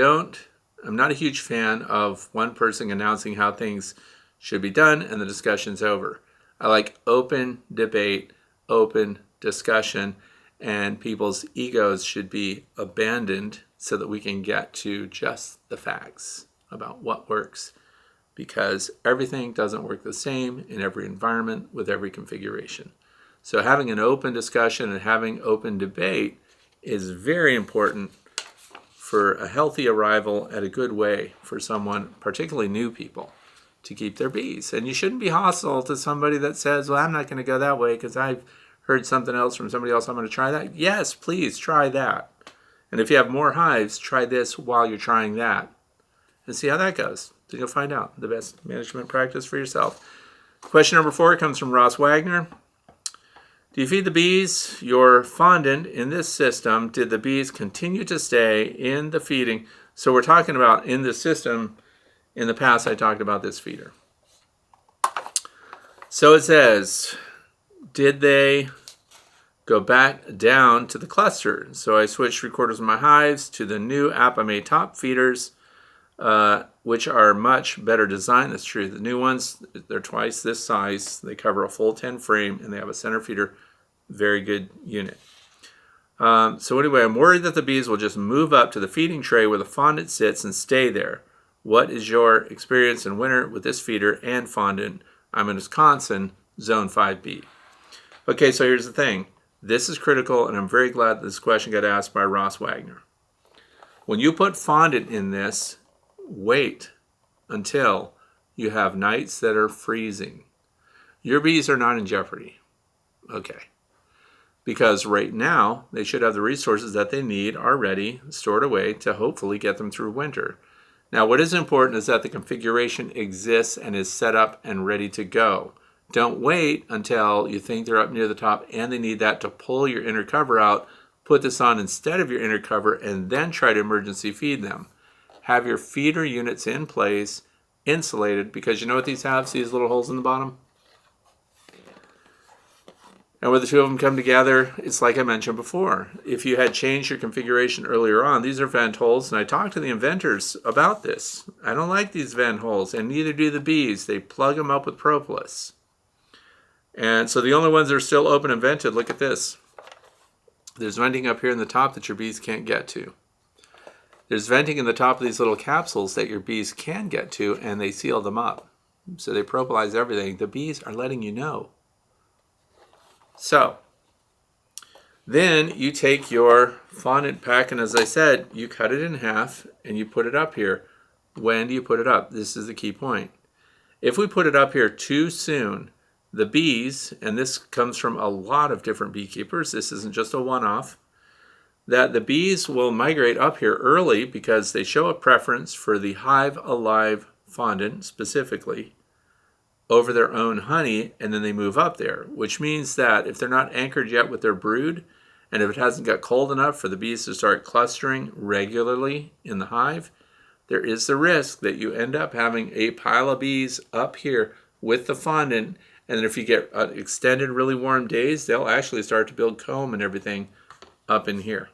not a huge fan of one person announcing how things should be done and the discussion's over. I like open debate, open discussion, and people's egos should be abandoned so that we can get to just the facts about what works, because everything doesn't work the same in every environment with every configuration. So having an open discussion and having open debate is very important for a healthy arrival at a good way for someone, particularly new people, to keep their bees. And you shouldn't be hostile to somebody that says, well, I'm not going to go that way because I've heard something else from somebody else. I'm going to try that. Yes, please try that. And if you have more hives, try this while you're trying that and see how that goes. Then you'll find out the best management practice for yourself. Question number 4 comes from Ross Wagner. Do you feed the bees your fondant in this system? Did the bees continue to stay in the feeding? So we're talking about in this system. In the past, I talked about this feeder. So it says, did they go back down to the cluster? So I switched 3/4 of my hives to the new Apimaye top feeders, which are much better designed. That's true. The new ones, they're twice this size. They cover a full 10 frame, and they have a center feeder. Very good unit. So anyway, I'm worried that the bees will just move up to the feeding tray where the fondant sits and stay there. What is your experience in winter with this feeder and fondant? I'm in Wisconsin, Zone 5B. Okay, so here's the thing. This is critical, and I'm very glad this question got asked by Ross Wagner. When you put fondant in this, wait until you have nights that are freezing. Your bees are not in jeopardy. Okay. Because right now, they should have the resources that they need already stored away to hopefully get them through winter. Now, what is important is that the configuration exists and is set up and ready to go. Don't wait until you think they're up near the top and they need that to pull your inner cover out, put this on instead of your inner cover, and then try to emergency feed them. Have your feeder units in place, insulated, because you know what these have? See these little holes in the bottom? And where the two of them come together, it's like I mentioned before. If you had changed your configuration earlier on, these are vent holes, and I talked to the inventors about this. I don't like these vent holes, and neither do the bees. They plug them up with propolis. And so the only ones that are still open and vented, look at this. There's venting up here in the top that your bees can't get to. There's venting in the top of these little capsules that your bees can get to, and they seal them up. So they propolis everything. The bees are letting you know. So then you take your fondant pack, and as I said, you cut it in half and you put it up here. When do you put it up? This is the key point. If we put it up here too soon, the bees, and this comes from a lot of different beekeepers, this isn't just a one-off, that the bees will migrate up here early because they show a preference for the Hive Alive fondant specifically over their own honey, and then they move up there, which means that if they're not anchored yet with their brood, and if it hasn't got cold enough for the bees to start clustering regularly in the hive, there is the risk that you end up having a pile of bees up here with the fondant, and then if you get extended really warm days, they'll actually start to build comb and everything up in here.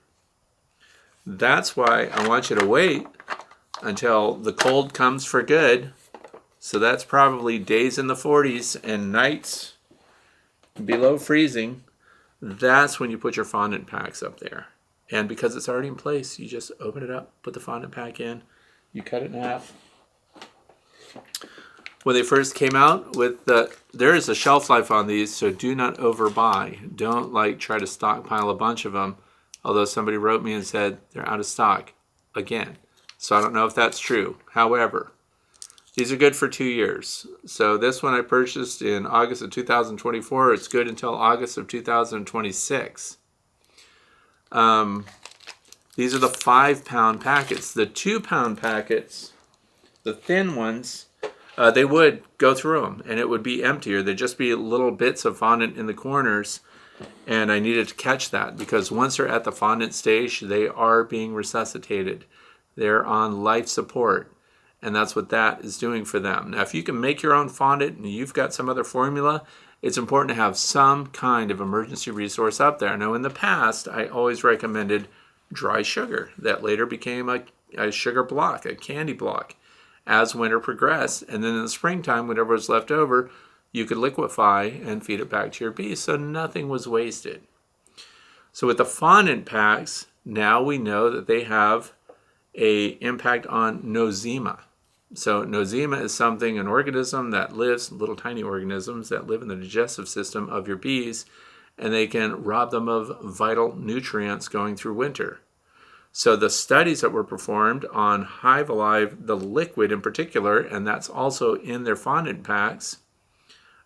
That's why I want you to wait until the cold comes for good. So that's probably days in the 40s and nights below freezing. That's when you put your fondant packs up there. And because it's already in place, you just open it up, put the fondant pack in, you cut it in half. When they first came out with there is a shelf life on these, so do not overbuy. Don't try to stockpile a bunch of them. Although somebody wrote me and said they're out of stock again. So I don't know if that's true. However, these are good for 2 years. So this one I purchased in August of 2024. It's good until August of 2026. These are the 5-pound packets. The 2-pound packets, the thin ones, they would go through them and it would be emptier. There'd just be little bits of fondant in the corners. And I needed to catch that because once they're at the fondant stage, they are being resuscitated. They're on life support. And that's what that is doing for them. Now, if you can make your own fondant and you've got some other formula, it's important to have some kind of emergency resource up there. Now, in the past, I always recommended dry sugar. That later became a sugar block, a candy block, as winter progressed. And then in the springtime, whatever was left over, you could liquefy and feed it back to your bees, so nothing was wasted. So with the fondant packs, now we know that they have an impact on nosema. So nosema is an organism that lives, little tiny organisms that live in the digestive system of your bees, and they can rob them of vital nutrients going through winter. So the studies that were performed on Hive Alive, the liquid in particular, and that's also in their fondant packs,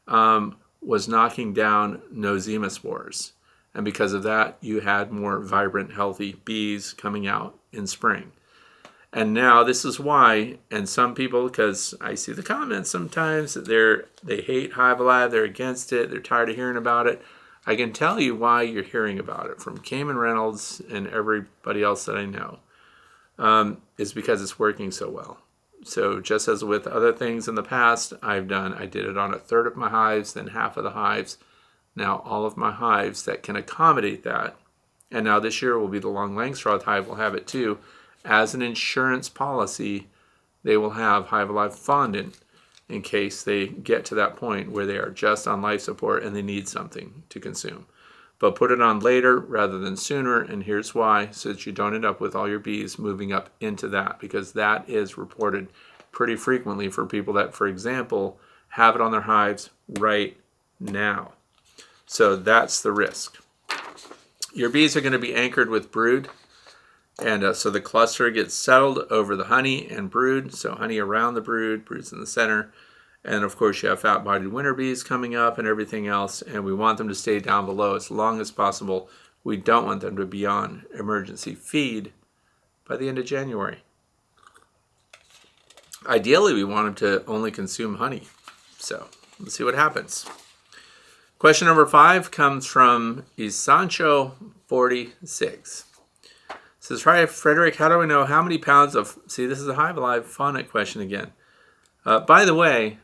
was knocking down nosema spores. And because of that, you had more vibrant, healthy bees coming out in spring. And now this is why, and some people, because I see the comments sometimes, that they hate Hive Alive, they're against it, they're tired of hearing about it. I can tell you why you're hearing about it from Cayman Reynolds and everybody else that I know, is because it's working so well. So just as with other things in the past I did it on 1/3 of my hives, then half of the hives. Now all of my hives that can accommodate that, and now this year will be the Long Langstroth hive will have it too. As an insurance policy, they will have Hive Alive fondant in case they get to that point where they are just on life support and they need something to consume. But put it on later rather than sooner, and here's why, so that you don't end up with all your bees moving up into that, because that is reported pretty frequently for people that, for example, have it on their hives right now. So that's the risk. Your bees are going to be anchored with brood, and so the cluster gets settled over the honey and brood, so honey around the brood, brood's in the center. And of course you have fat-bodied winter bees coming up and everything else, and we want them to stay down below as long as possible. We don't want them to be on emergency feed by the end of January. Ideally, we want them to only consume honey. So let's see what happens. Question number 5 comes from Isancho46. It says, hi, Frederick, how do I know how many pounds of... See, this is a Hive Alive fondant question again. By the way,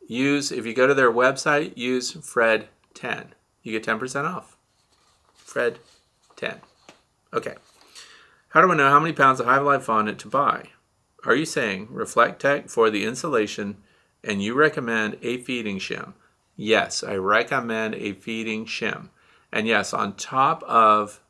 if you go to their website, use Fred10. You get 10% off. Fred10. Okay. How do I know how many pounds of Hive Alive fondant to buy? Are you saying Reflect Tech for the insulation and you recommend a feeding shim? yes, I recommend a feeding shim. And yes, on top of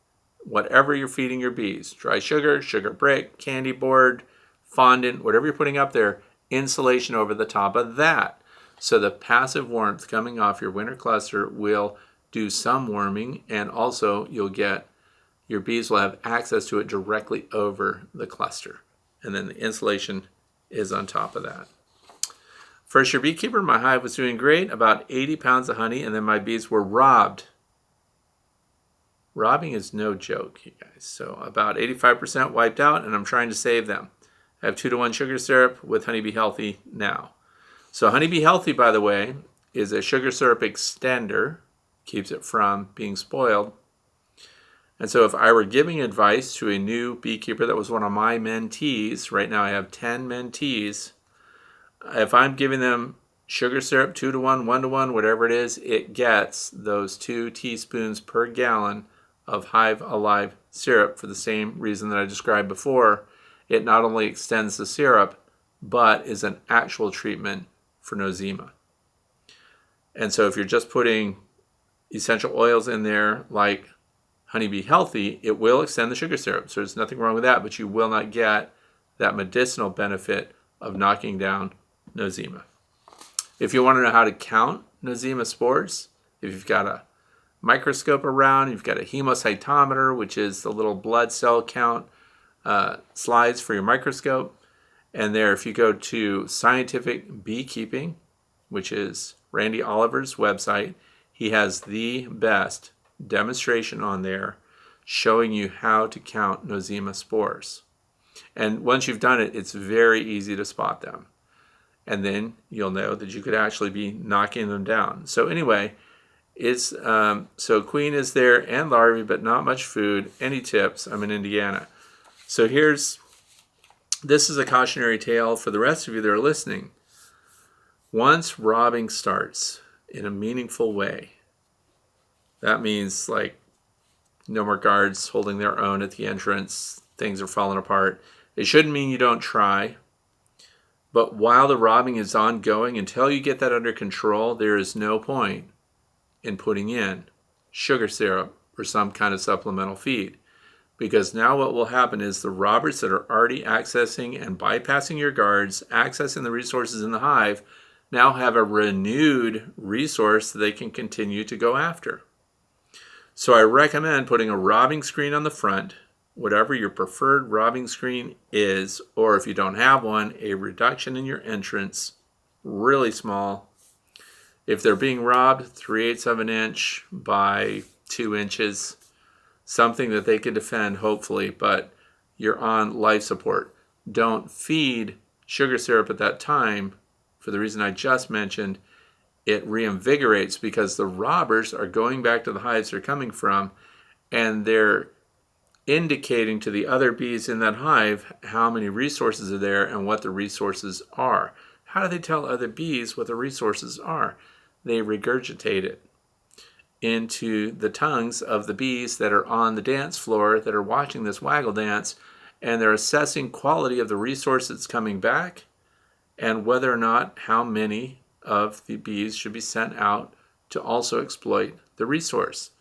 whatever you're feeding your bees, dry sugar, sugar brick, candy board, fondant, whatever you're putting up there, insulation over the top of that. So the passive warmth coming off your winter cluster will do some warming, and also your bees will have access to it directly over the cluster. And then the insulation is on top of that. First year beekeeper, my hive was doing great, about 80 pounds of honey, and then my bees were robbed. Robbing is no joke, you guys. So about 85% wiped out, and I'm trying to save them. I have 2-to-1 sugar syrup with Honeybee Healthy now. So Honeybee Healthy, by the way, is a sugar syrup extender, keeps it from being spoiled. And so if I were giving advice to a new beekeeper that was one of my mentees, right now I have 10 mentees, if I'm giving them sugar syrup 2-to-1, 1-to-1, whatever it is, it gets those 2 teaspoons per gallon of Hive Alive syrup for the same reason that I described before. It not only extends the syrup, but is an actual treatment for nosema. And so if you're just putting essential oils in there like Honeybee Healthy, it will extend the sugar syrup. So there's nothing wrong with that, but you will not get that medicinal benefit of knocking down nosema. If you want to know how to count nosema spores, if you've got a microscope around, you've got a hemocytometer, which is the little blood cell count slides for your microscope. And there, if you go to Scientific Beekeeping, which is Randy Oliver's website, he has the best demonstration on there showing you how to count nosema spores. And once you've done it, it's very easy to spot them. And then you'll know that you could actually be knocking them down. So anyway, it's so queen is there and larvae, but not much food. Any tips? I'm in Indiana. So this is a cautionary tale for the rest of you that are listening. Once robbing starts in a meaningful way, that means like no more guards holding their own at the entrance, things are falling apart. It shouldn't mean you don't try. But while the robbing is ongoing, until you get that under control, there is no point in putting in sugar syrup or some kind of supplemental feed. Because now what will happen is the robbers that are already accessing and bypassing your guards, accessing the resources in the hive, now have a renewed resource that they can continue to go after. So I recommend putting a robbing screen on the front, whatever your preferred robbing screen is, or if you don't have one, a reduction in your entrance, really small. If they're being robbed, 3/8 of an inch by 2 inches, something that they can defend, hopefully, but you're on life support. Don't feed sugar syrup at that time for the reason I just mentioned. It reinvigorates because the robbers are going back to the hives they're coming from, and they're indicating to the other bees in that hive how many resources are there and what the resources are. How do they tell other bees what the resources are? They regurgitate it into the tongues of the bees that are on the dance floor that are watching this waggle dance, and they're assessing quality of the resource that's coming back and whether or not how many of the bees should be sent out to also exploit the resource.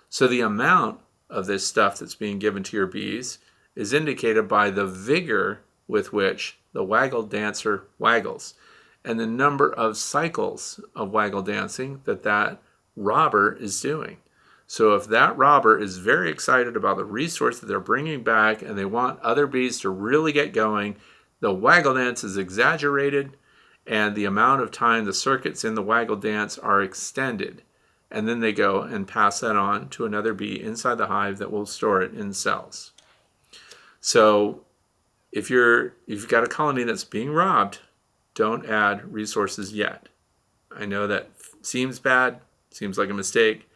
So the amount of this stuff that's being given to your bees is indicated by the vigor with which the waggle dancer waggles and the number of cycles of waggle dancing that robber is doing. So if that robber is very excited about the resource that they're bringing back and they want other bees to really get going, the waggle dance is exaggerated and the amount of time the circuits in the waggle dance are extended. And then they go and pass that on to another bee inside the hive that will store it in cells. So if you've got a colony that's being robbed, don't add resources yet. I know that seems bad, seems like a mistake,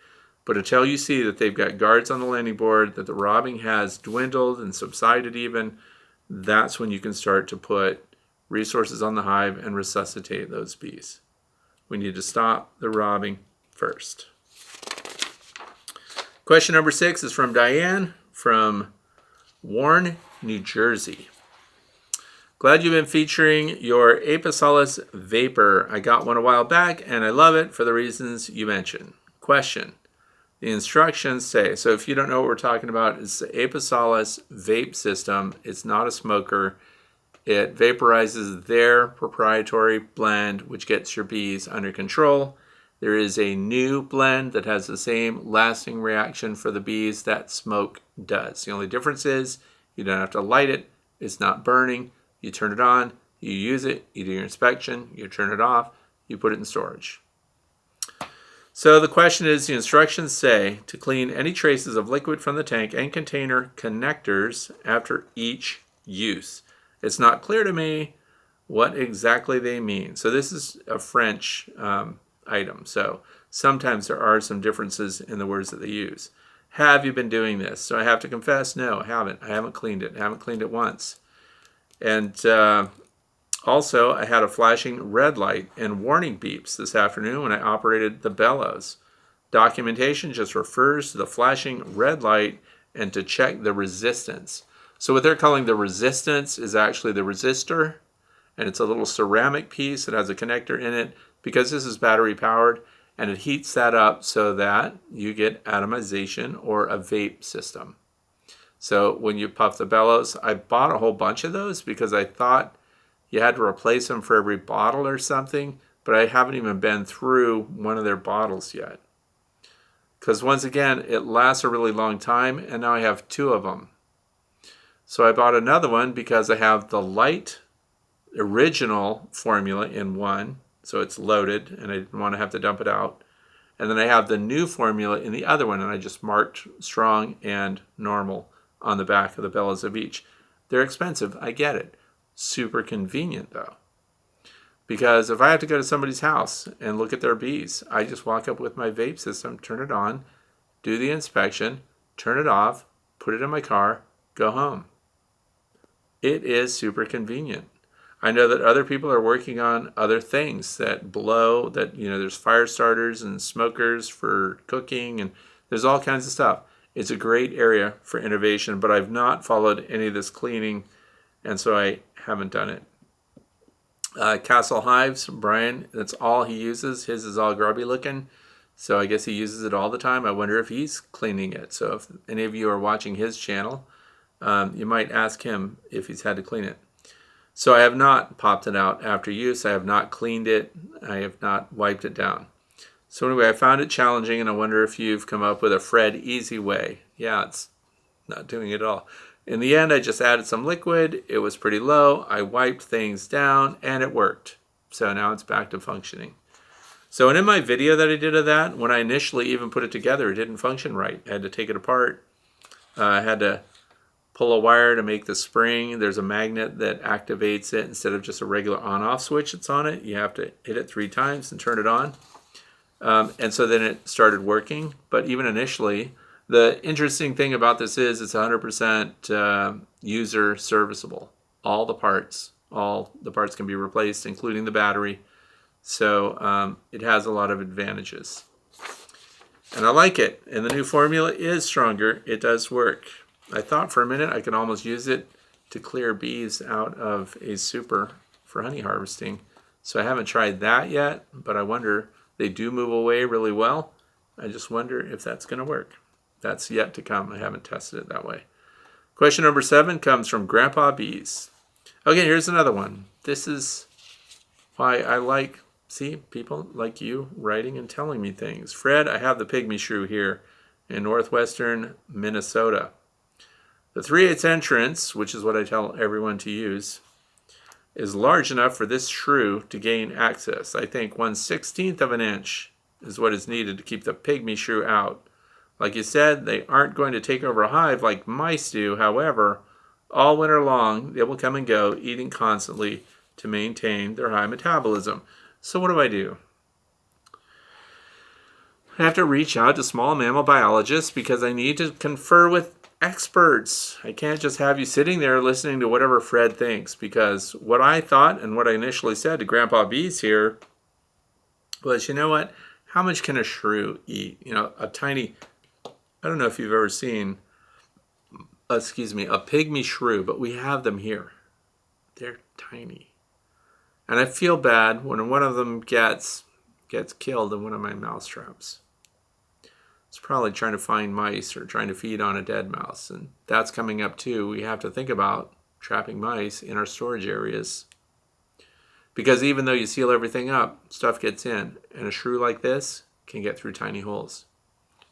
but until you see that they've got guards on the landing board, that the robbing has dwindled and subsided even, that's when you can start to put resources on the hive and resuscitate those bees. We need to stop the robbing first. Question number 6 is from Diane from Warren, New Jersey. Glad you've been featuring your Apisolis vapor. I got one a while back and I love it for the reasons you mentioned. Question. The instructions say, so if you don't know what we're talking about, it's the Apisolis vape system. It's not a smoker. It vaporizes their proprietary blend, which gets your bees under control. There is a new blend that has the same lasting reaction for the bees that smoke does. The only difference is you don't have to light it. It's not burning. You turn it on, you use it, you do your inspection, you turn it off, you put it in storage. So the question is, the instructions say to clean any traces of liquid from the tank and container connectors after each use. It's not clear to me what exactly they mean. So this is a French item. So sometimes there are some differences in the words that they use. Have you been doing this? So I have to confess, no, I haven't. I haven't cleaned it. I haven't cleaned it once. And also, I had a flashing red light and warning beeps this afternoon when I operated the bellows. Documentation just refers to the flashing red light and to check the resistance. So what they're calling the resistance is actually the resistor, and it's a little ceramic piece that has a connector in it because this is battery powered, and it heats that up so that you get atomization or a vape system. So when you puff the bellows, I bought a whole bunch of those because I thought you had to replace them for every bottle or something, but I haven't even been through one of their bottles yet. Because once again, it lasts a really long time, and now I have 2 of them. So I bought another one because I have the light original formula in one, so it's loaded, and I didn't want to have to dump it out. And then I have the new formula in the other one, and I just marked strong and normal on the back of the bellows of each. They're expensive, I get it. Super convenient though. Because if I have to go to somebody's house and look at their bees, I just walk up with my vape system, turn it on, do the inspection, turn it off, put it in my car, go home. It is super convenient. I know that other people are working on other things that blow, that, there's fire starters and smokers for cooking, and there's all kinds of stuff. It's a great area for innovation, but I've not followed any of this cleaning, and so I haven't done it. Castle Hives, Brian, that's all he uses. His is all grubby looking, so I guess he uses it all the time. I wonder if he's cleaning it. So if any of you are watching his channel, you might ask him if he's had to clean it. So I have not popped it out after use. I have not cleaned it. I have not wiped it down. So anyway, I found it challenging, and I wonder if you've come up with a Fred easy way. Yeah, it's not doing it at all. In the end, I just added some liquid. It was pretty low. I wiped things down, and it worked. So now it's back to functioning. So in my video that I did of that, when I initially even put it together, it didn't function right. I had to take it apart. I had to pull a wire to make the spring. There's a magnet that activates it instead of just a regular on-off switch that's on it. You have to hit it 3 times and turn it on. And so then it started working. But even initially, the interesting thing about this is it's 100% user serviceable. All the parts can be replaced, including the battery. So it has a lot of advantages. And I like it. And the new formula is stronger. It does work. I thought for a minute I could almost use it to clear bees out of a super for honey harvesting. So I haven't tried that yet, but I wonder, they do move away really well. I just wonder if that's going to work. That's yet to come. I haven't tested it that way. Question number 7 comes from Grandpa Bees. Okay, here's another one. This is why I like, people like you writing and telling me things. Fred, I have the pygmy shrew here in northwestern Minnesota. The 3/8 entrance, which is what I tell everyone to use, is large enough for this shrew to gain access. I think 1/16 of an inch is what is needed to keep the pygmy shrew out. Like you said, they aren't going to take over a hive like mice do. However, all winter long, they will come and go, eating constantly to maintain their high metabolism. So what do? I have to reach out to small mammal biologists because I need to confer with experts. I can't just have you sitting there listening to whatever Fred thinks, because what I thought and what I initially said to Grandpa Bees here was, you know what? How much can a shrew eat? A tiny, I don't know if you've ever seen, a pygmy shrew, but we have them here. They're tiny. And I feel bad when one of them gets killed in one of my mouse traps. It's probably trying to find mice or trying to feed on a dead mouse. And that's coming up too. We have to think about trapping mice in our storage areas. Because even though you seal everything up, stuff gets in. And a shrew like this can get through tiny holes.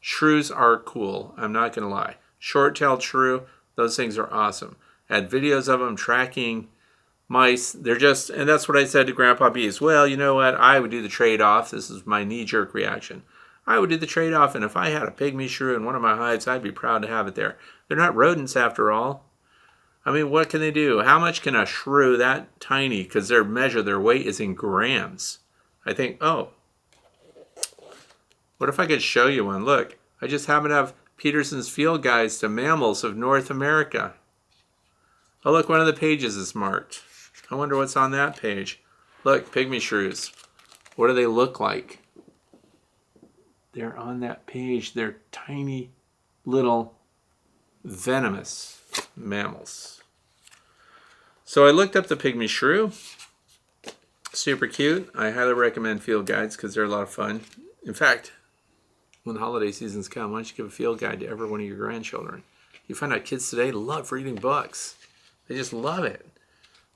Shrews are cool, I'm not going to lie. Short-tailed shrew, those things are awesome. I had videos of them tracking mice. They're just, and that's what I said to Grandpa Bees. Well, you know what? I would do the trade-off. This is my knee-jerk reaction. I would do the trade-off, and if I had a pygmy shrew in one of my hives, I'd be proud to have it there. They're not rodents after all. I mean, what can they do? How much can a shrew that tiny, because their weight is in grams. I think, oh, what if I could show you one? Look, I just happen to have Peterson's Field Guides to Mammals of North America. Oh, look, one of the pages is marked. I wonder what's on that page. Look, pygmy shrews. What do they look like? They're on that page. They're tiny little venomous mammals. So I looked up the pygmy shrew. Super cute. I highly recommend field guides because they're a lot of fun. In fact, when the holiday seasons come, why don't you give a field guide to every one of your grandchildren? You find out kids today love reading books. They just love it.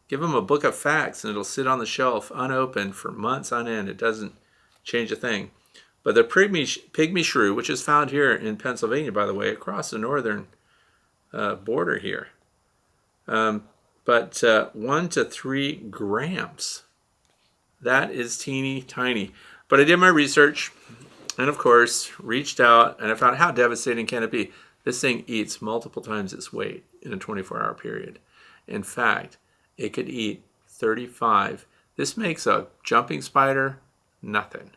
Give them a book of facts and it'll sit on the shelf unopened for months on end. It doesn't change a thing. But the pygmy shrew, which is found here in Pennsylvania, by the way, across the northern border here. But 1 to 3 grams. That is teeny tiny. But I did my research and, of course, reached out and I found how devastating can it be. This thing eats multiple times its weight in a 24-hour period. In fact, it could eat 35. This makes a jumping spider nothing.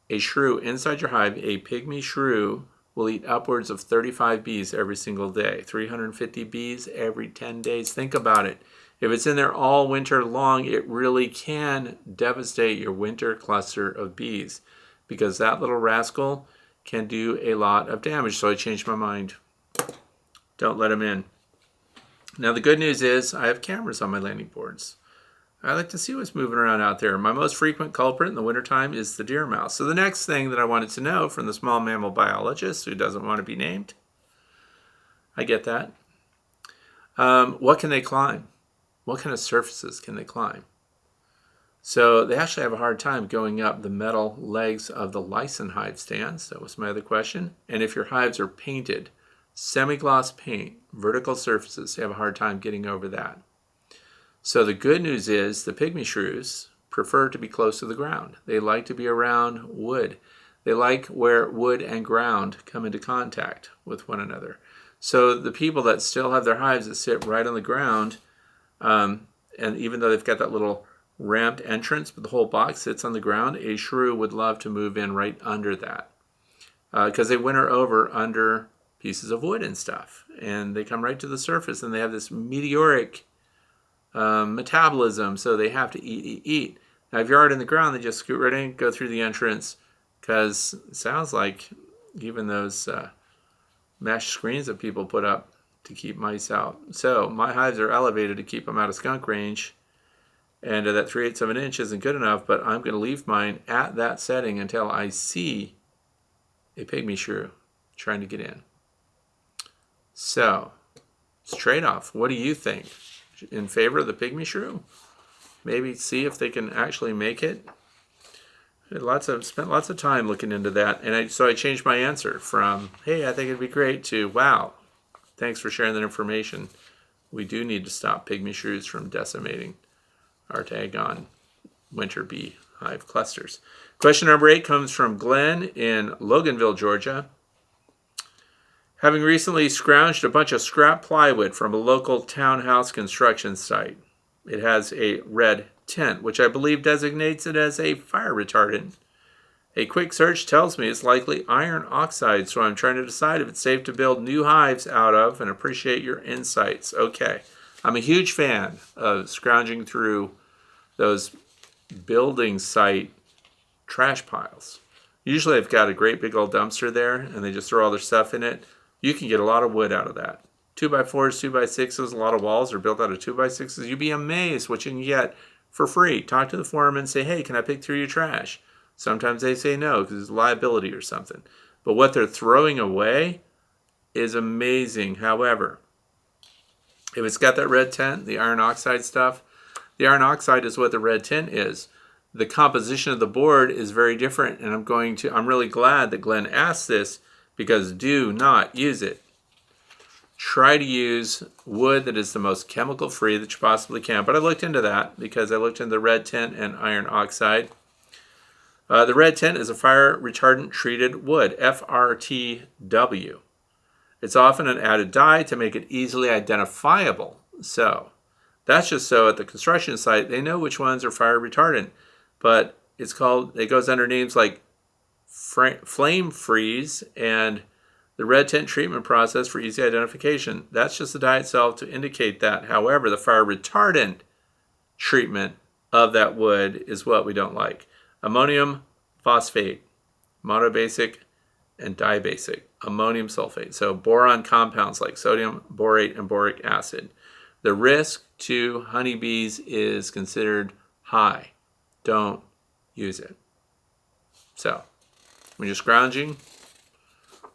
A shrew inside your hive, a pygmy shrew, will eat upwards of 35 bees every single day. 350 bees every 10 days. Think about it. If it's in there all winter long, it really can devastate your winter cluster of bees because that little rascal can do a lot of damage. So I changed my mind. Don't let him in. Now the good news is I have cameras on my landing boards. I like to see what's moving around out there. My most frequent culprit in the wintertime is the deer mouse. So the next thing that I wanted to know from the small mammal biologist who doesn't want to be named, I get that. What can they climb? What kind of surfaces can they climb? So they actually have a hard time going up the metal legs of the Lyson hive stands. That was my other question. And if your hives are painted, semi-gloss paint, vertical surfaces, they have a hard time getting over that. So the good news is the pygmy shrews prefer to be close to the ground. They like to be around wood. They like where wood and ground come into contact with one another. So the people that still have their hives that sit right on the ground, and even though they've got that little ramped entrance, but the whole box sits on the ground, a shrew would love to move in right under that because they winter over under pieces of wood and stuff. And they come right to the surface and they have this meteoric metabolism, so they have to eat. Now, if you're already in the ground, they just scoot right in, go through the entrance, because it sounds like even those mesh screens that people put up to keep mice out. So my hives are elevated to keep them out of skunk range, and that 3/8 of an inch isn't good enough, but I'm going to leave mine at that setting until I see a pygmy shrew trying to get in. So it's a trade-off. What do you think? In favor of the pygmy shrew? Maybe see if they can actually make it. Spent lots of time looking into that, and so I changed my answer from "Hey, I think it'd be great" to "Wow, thanks for sharing that information. We do need to stop pygmy shrews from decimating our daggone winter bee hive clusters." Question number 8 comes from Glenn in Loganville, Georgia. Having recently scrounged a bunch of scrap plywood from a local townhouse construction site. It has a red tint, which I believe designates it as a fire retardant. A quick search tells me it's likely iron oxide, so I'm trying to decide if it's safe to build new hives out of and appreciate your insights. Okay, I'm a huge fan of scrounging through those building site trash piles. Usually they've got a great big old dumpster there and they just throw all their stuff in it. You can get a lot of wood out of that. 2x4s, 2x6s, a lot of walls are built out of 2x6s. You'd be amazed what you can get for free. Talk to the foreman and say, hey, can I pick through your trash? Sometimes they say no because it's liability or something. But what they're throwing away is amazing. However, if it's got that red tint, the iron oxide stuff, the iron oxide is what the red tint is. The composition of the board is very different, and I'm really glad that Glenn asked this, because do not use it. Try to use wood that is the most chemical free that you possibly can. But I looked into that because I looked into the red tint and iron oxide. The red tint is a fire retardant treated wood, FRTW. It's often an added dye to make it easily identifiable. So that's just so at the construction site they know which ones are fire retardant. But it goes under names like flame freeze and the red tint treatment process for easy identification. That's just the dye itself to indicate that. However, the fire retardant treatment of that wood is what we don't like. Ammonium phosphate, monobasic, and dibasic, ammonium sulfate. So boron compounds like sodium borate and boric acid. The risk to honeybees is considered high. Don't use it. So when you're scrounging,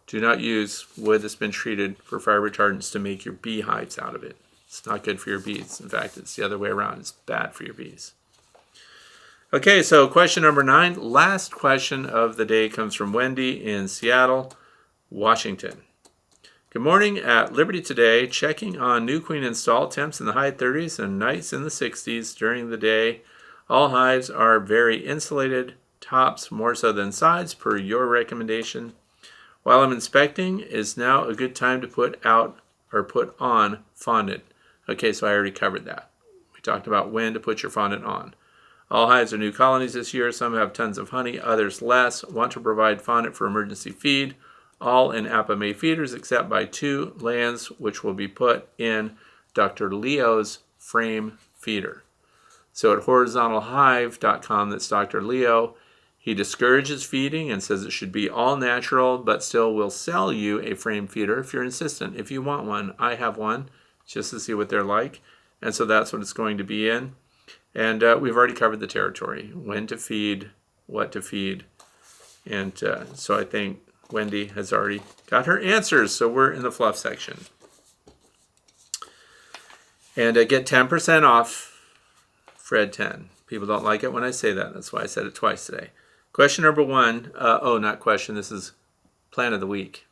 do not use wood that's been treated for fire retardants to make your beehives out of it. It's not good for your bees. In fact, it's the other way around. It's bad for your bees. Okay, so question number 9. Last question of the day comes from Wendy in Seattle, Washington. Good morning. At Liberty today, checking on new queen install, temps in the high 30s and nights in the 60s during the day. All hives are very insulated, tops more so than sides per your recommendation. While I'm inspecting, is now a good time to put on fondant. Okay, so I already covered that. We talked about when to put your fondant on. All hives are new colonies this year. Some have tons of honey, others less. Want to provide fondant for emergency feed. All in Apimaye feeders except by 2 lands, which will be put in Dr. Leo's frame feeder. So at horizontalhive.com, that's Dr. Leo. He discourages feeding and says it should be all natural, but still will sell you a frame feeder if you're insistent. If you want one, I have one just to see what they're like. And so that's what it's going to be in. And we've already covered the territory, when to feed, what to feed. And so I think Wendy has already got her answers. So we're in the fluff section. And get 10% off Fred 10. People don't like it when I say that. That's why I said it twice today. Question number 1. Not question. This is plan of the week.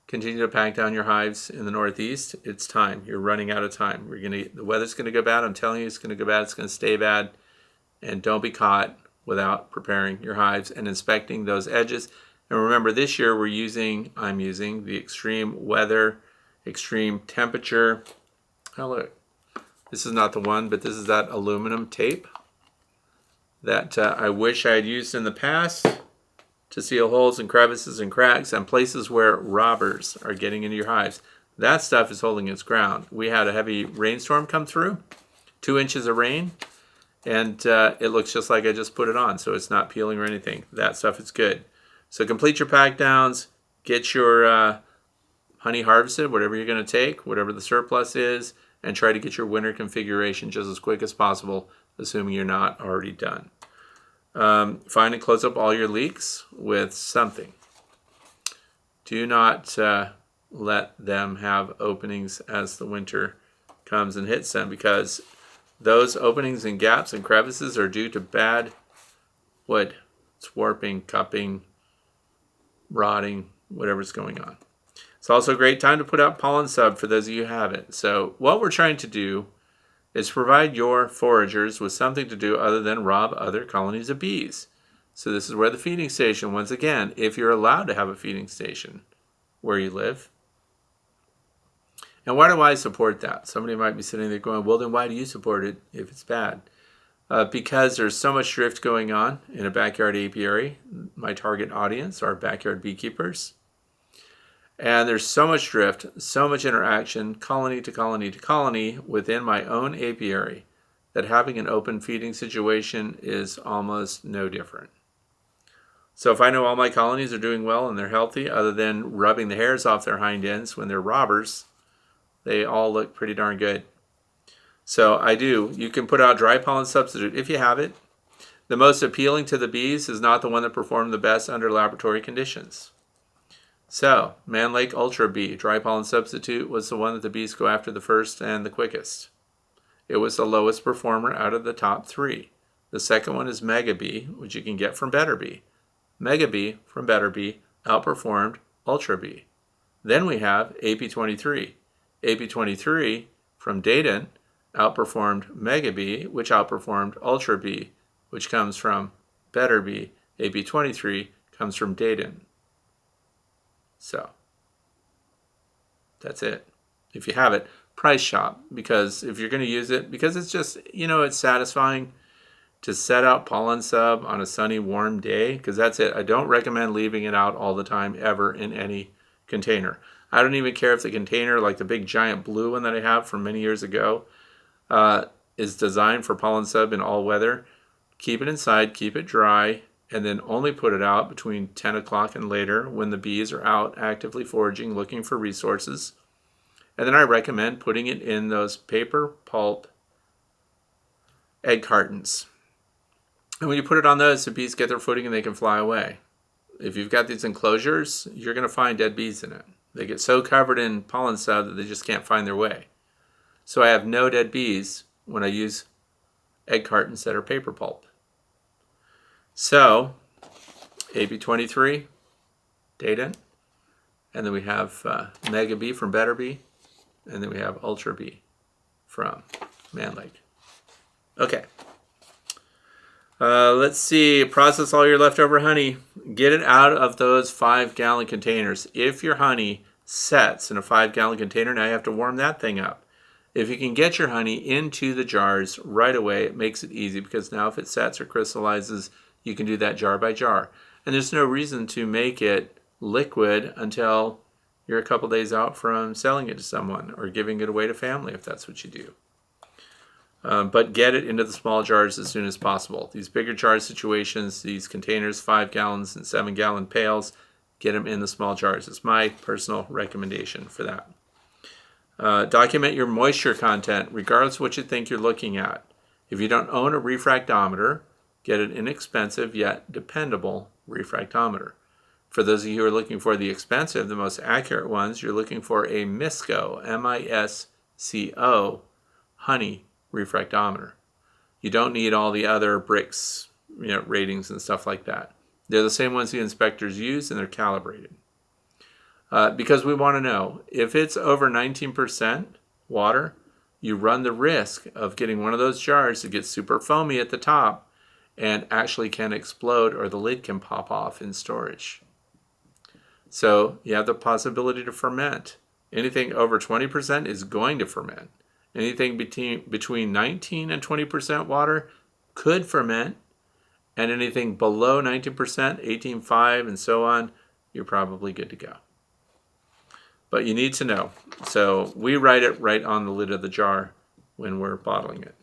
Continue to pack down your hives in the Northeast. It's time. You're running out of time. The weather's going to go bad. I'm telling you, it's going to go bad. It's going to stay bad. And don't be caught without preparing your hives and inspecting those edges. And remember, this year I'm using the extreme weather, extreme temperature. Oh, look. This is not the one, but this is that aluminum tape that I wish I had used in the past to seal holes and crevices and cracks and places where robbers are getting into your hives. That stuff is holding its ground. We had a heavy rainstorm come through, 2 inches of rain, and it looks just like I just put it on, so it's not peeling or anything. That stuff is good. So complete your pack downs, get your honey harvested, whatever you're going to take, whatever the surplus is, and try to get your winter configuration just as quick as possible, assuming you're not already done. Find and close up all your leaks with something. Do not let them have openings as the winter comes and hits them, because those openings and gaps and crevices are due to bad wood. It's warping, cupping, rotting, whatever's going on. It's also a great time to put out pollen sub for those of you who have it. So what we're trying to do is provide your foragers with something to do other than rob other colonies of bees. So this is where the feeding station, once again, if you're allowed to have a feeding station where you live. And why do I support that? Somebody might be sitting there going, well, then why do you support it if it's bad? Because there's so much drift going on in a backyard apiary. My target audience are backyard beekeepers. And there's so much drift, so much interaction, colony to colony to colony within my own apiary, that having an open feeding situation is almost no different. So if I know all my colonies are doing well and they're healthy, other than rubbing the hairs off their hind ends when they're robbers, They all look pretty darn good. So you can put out dry pollen substitute if you have it. The most appealing to the bees is not the one that performed the best under laboratory conditions. So, Man Lake Ultra Bee, dry pollen substitute, was the one that the bees go after the first and the quickest. It was the lowest performer out of the top 3. The second one is Mega Bee, which you can get from Better Bee. Mega Bee from Better Bee outperformed Ultra Bee. Then we have AP23. AP23 from Dunn outperformed Mega Bee, which outperformed Ultra Bee, which comes from Better Bee. AP23 comes from Dunn. So, that's it. If you have it, price shop, because if you're going to use it, because it's just, it's satisfying to set out pollen sub on a sunny, warm day, because that's it. I don't recommend leaving it out all the time, ever, in any container. I don't even care if the container, like the big giant blue one that I have from many years ago, is designed for pollen sub in all weather. Keep it inside, keep it dry, and then only put it out between 10 o'clock and later when the bees are out actively foraging, looking for resources. And then I recommend putting it in those paper pulp egg cartons. And when you put it on those, the bees get their footing and they can fly away. If you've got these enclosures, you're going to find dead bees in it. They get so covered in pollen sub that they just can't find their way. So I have no dead bees when I use egg cartons that are paper pulp. So, AP23, Dunn, and then we have Mega Bee from Better Bee, and then we have Ultra Bee from Man Lake. Okay. Let's see. Process all your leftover honey. Get it out of those 5-gallon containers. If your honey sets in a 5-gallon container, now you have to warm that thing up. If you can get your honey into the jars right away, it makes it easy, because now if it sets or crystallizes, you can do that jar by jar. And there's no reason to make it liquid until you're a couple days out from selling it to someone or giving it away to family, if that's what you do. But get it into the small jars as soon as possible. These bigger jar situations, these containers, 5 gallons and 7-gallon pails, get them in the small jars. It's my personal recommendation for that. Document your moisture content, regardless of what you think you're looking at. If you don't own a refractometer, get an inexpensive yet dependable refractometer. For those of you who are looking for the expensive, the most accurate ones, you're looking for a MISCO, M-I-S-C-O, honey refractometer. You don't need all the other bricks, ratings and stuff like that. They're the same ones the inspectors use, and they're calibrated. Because we want to know, if it's over 19% water, you run the risk of getting one of those jars that gets super foamy at the top and actually can explode, or the lid can pop off in storage. So you have the possibility to ferment. Anything over 20% is going to ferment. Anything between 19 and 20% water could ferment, and anything below 19%, 18.5 and so on, you're probably good to go. But you need to know. So we write it right on the lid of the jar when we're bottling it.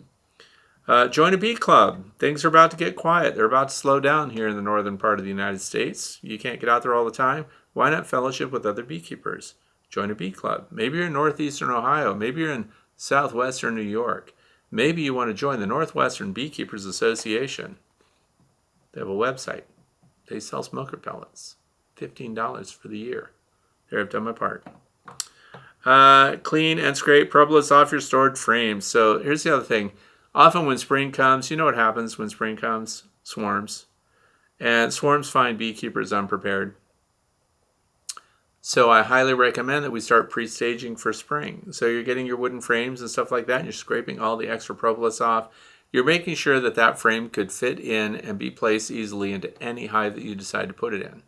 Join a bee club. Things are about to get quiet. They're about to slow down here in the northern part of the United States. You can't get out there all the time. Why not fellowship with other beekeepers? Join a bee club. Maybe you're in northeastern Ohio. Maybe you're in southwestern New York. Maybe you want to join the Northwestern Beekeepers Association. They have a website. They sell smoker pellets. $15 for the year. There, I've done my part. Clean and scrape propolis off your stored frames. So here's the other thing. Often when spring comes, you know what happens when spring comes? Swarms. And swarms find beekeepers unprepared. So I highly recommend that we start pre-staging for spring. So you're getting your wooden frames and stuff like that, and you're scraping all the extra propolis off. You're making sure that that frame could fit in and be placed easily into any hive that you decide to put it in.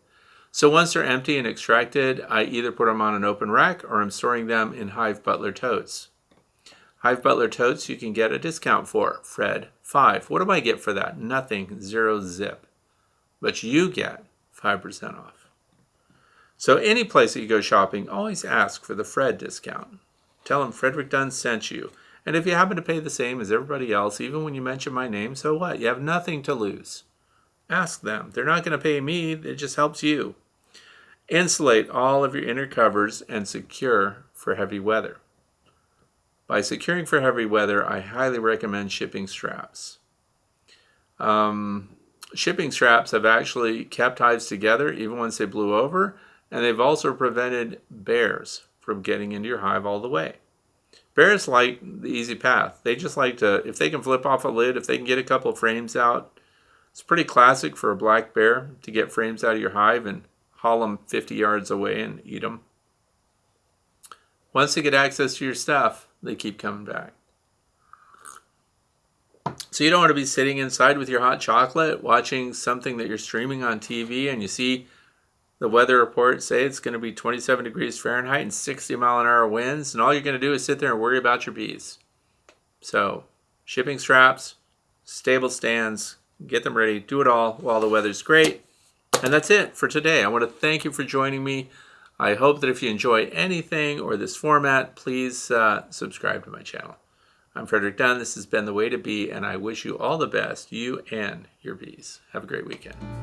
So once they're empty and extracted, I either put them on an open rack or I'm storing them in Hive Butler totes. Hive Butler totes you can get a discount for, Fred 5. What do I get for that? Nothing, 0 zip. But you get 5% off. So any place that you go shopping, always ask for the Fred discount. Tell them Frederick Dunn sent you. And if you happen to pay the same as everybody else, even when you mention my name, so what? You have nothing to lose. Ask them. They're not going to pay me. It just helps you. Insulate all of your inner covers and secure for heavy weather. By securing for heavy weather, I highly recommend shipping straps. Shipping straps have actually kept hives together even once they blew over, and they've also prevented bears from getting into your hive all the way. Bears like the easy path. They just like to, if they can flip off a lid, if they can get a couple frames out. It's pretty classic for a black bear to get frames out of your hive and haul them 50 yards away and eat them. Once they get access to your stuff, they keep coming back. So you don't want to be sitting inside with your hot chocolate watching something that you're streaming on TV and you see the weather report say it's going to be 27 degrees Fahrenheit and 60-mile-an-hour winds, and all you're going to do is sit there and worry about your bees. So shipping straps, stable stands, get them ready, do it all while the weather's great. And that's it for today. I want to thank you for joining me. I hope that if you enjoy anything or this format, please subscribe to my channel. I'm Frederick Dunn. This has been The Way to Bee, and I wish you all the best, you and your bees. Have a great weekend.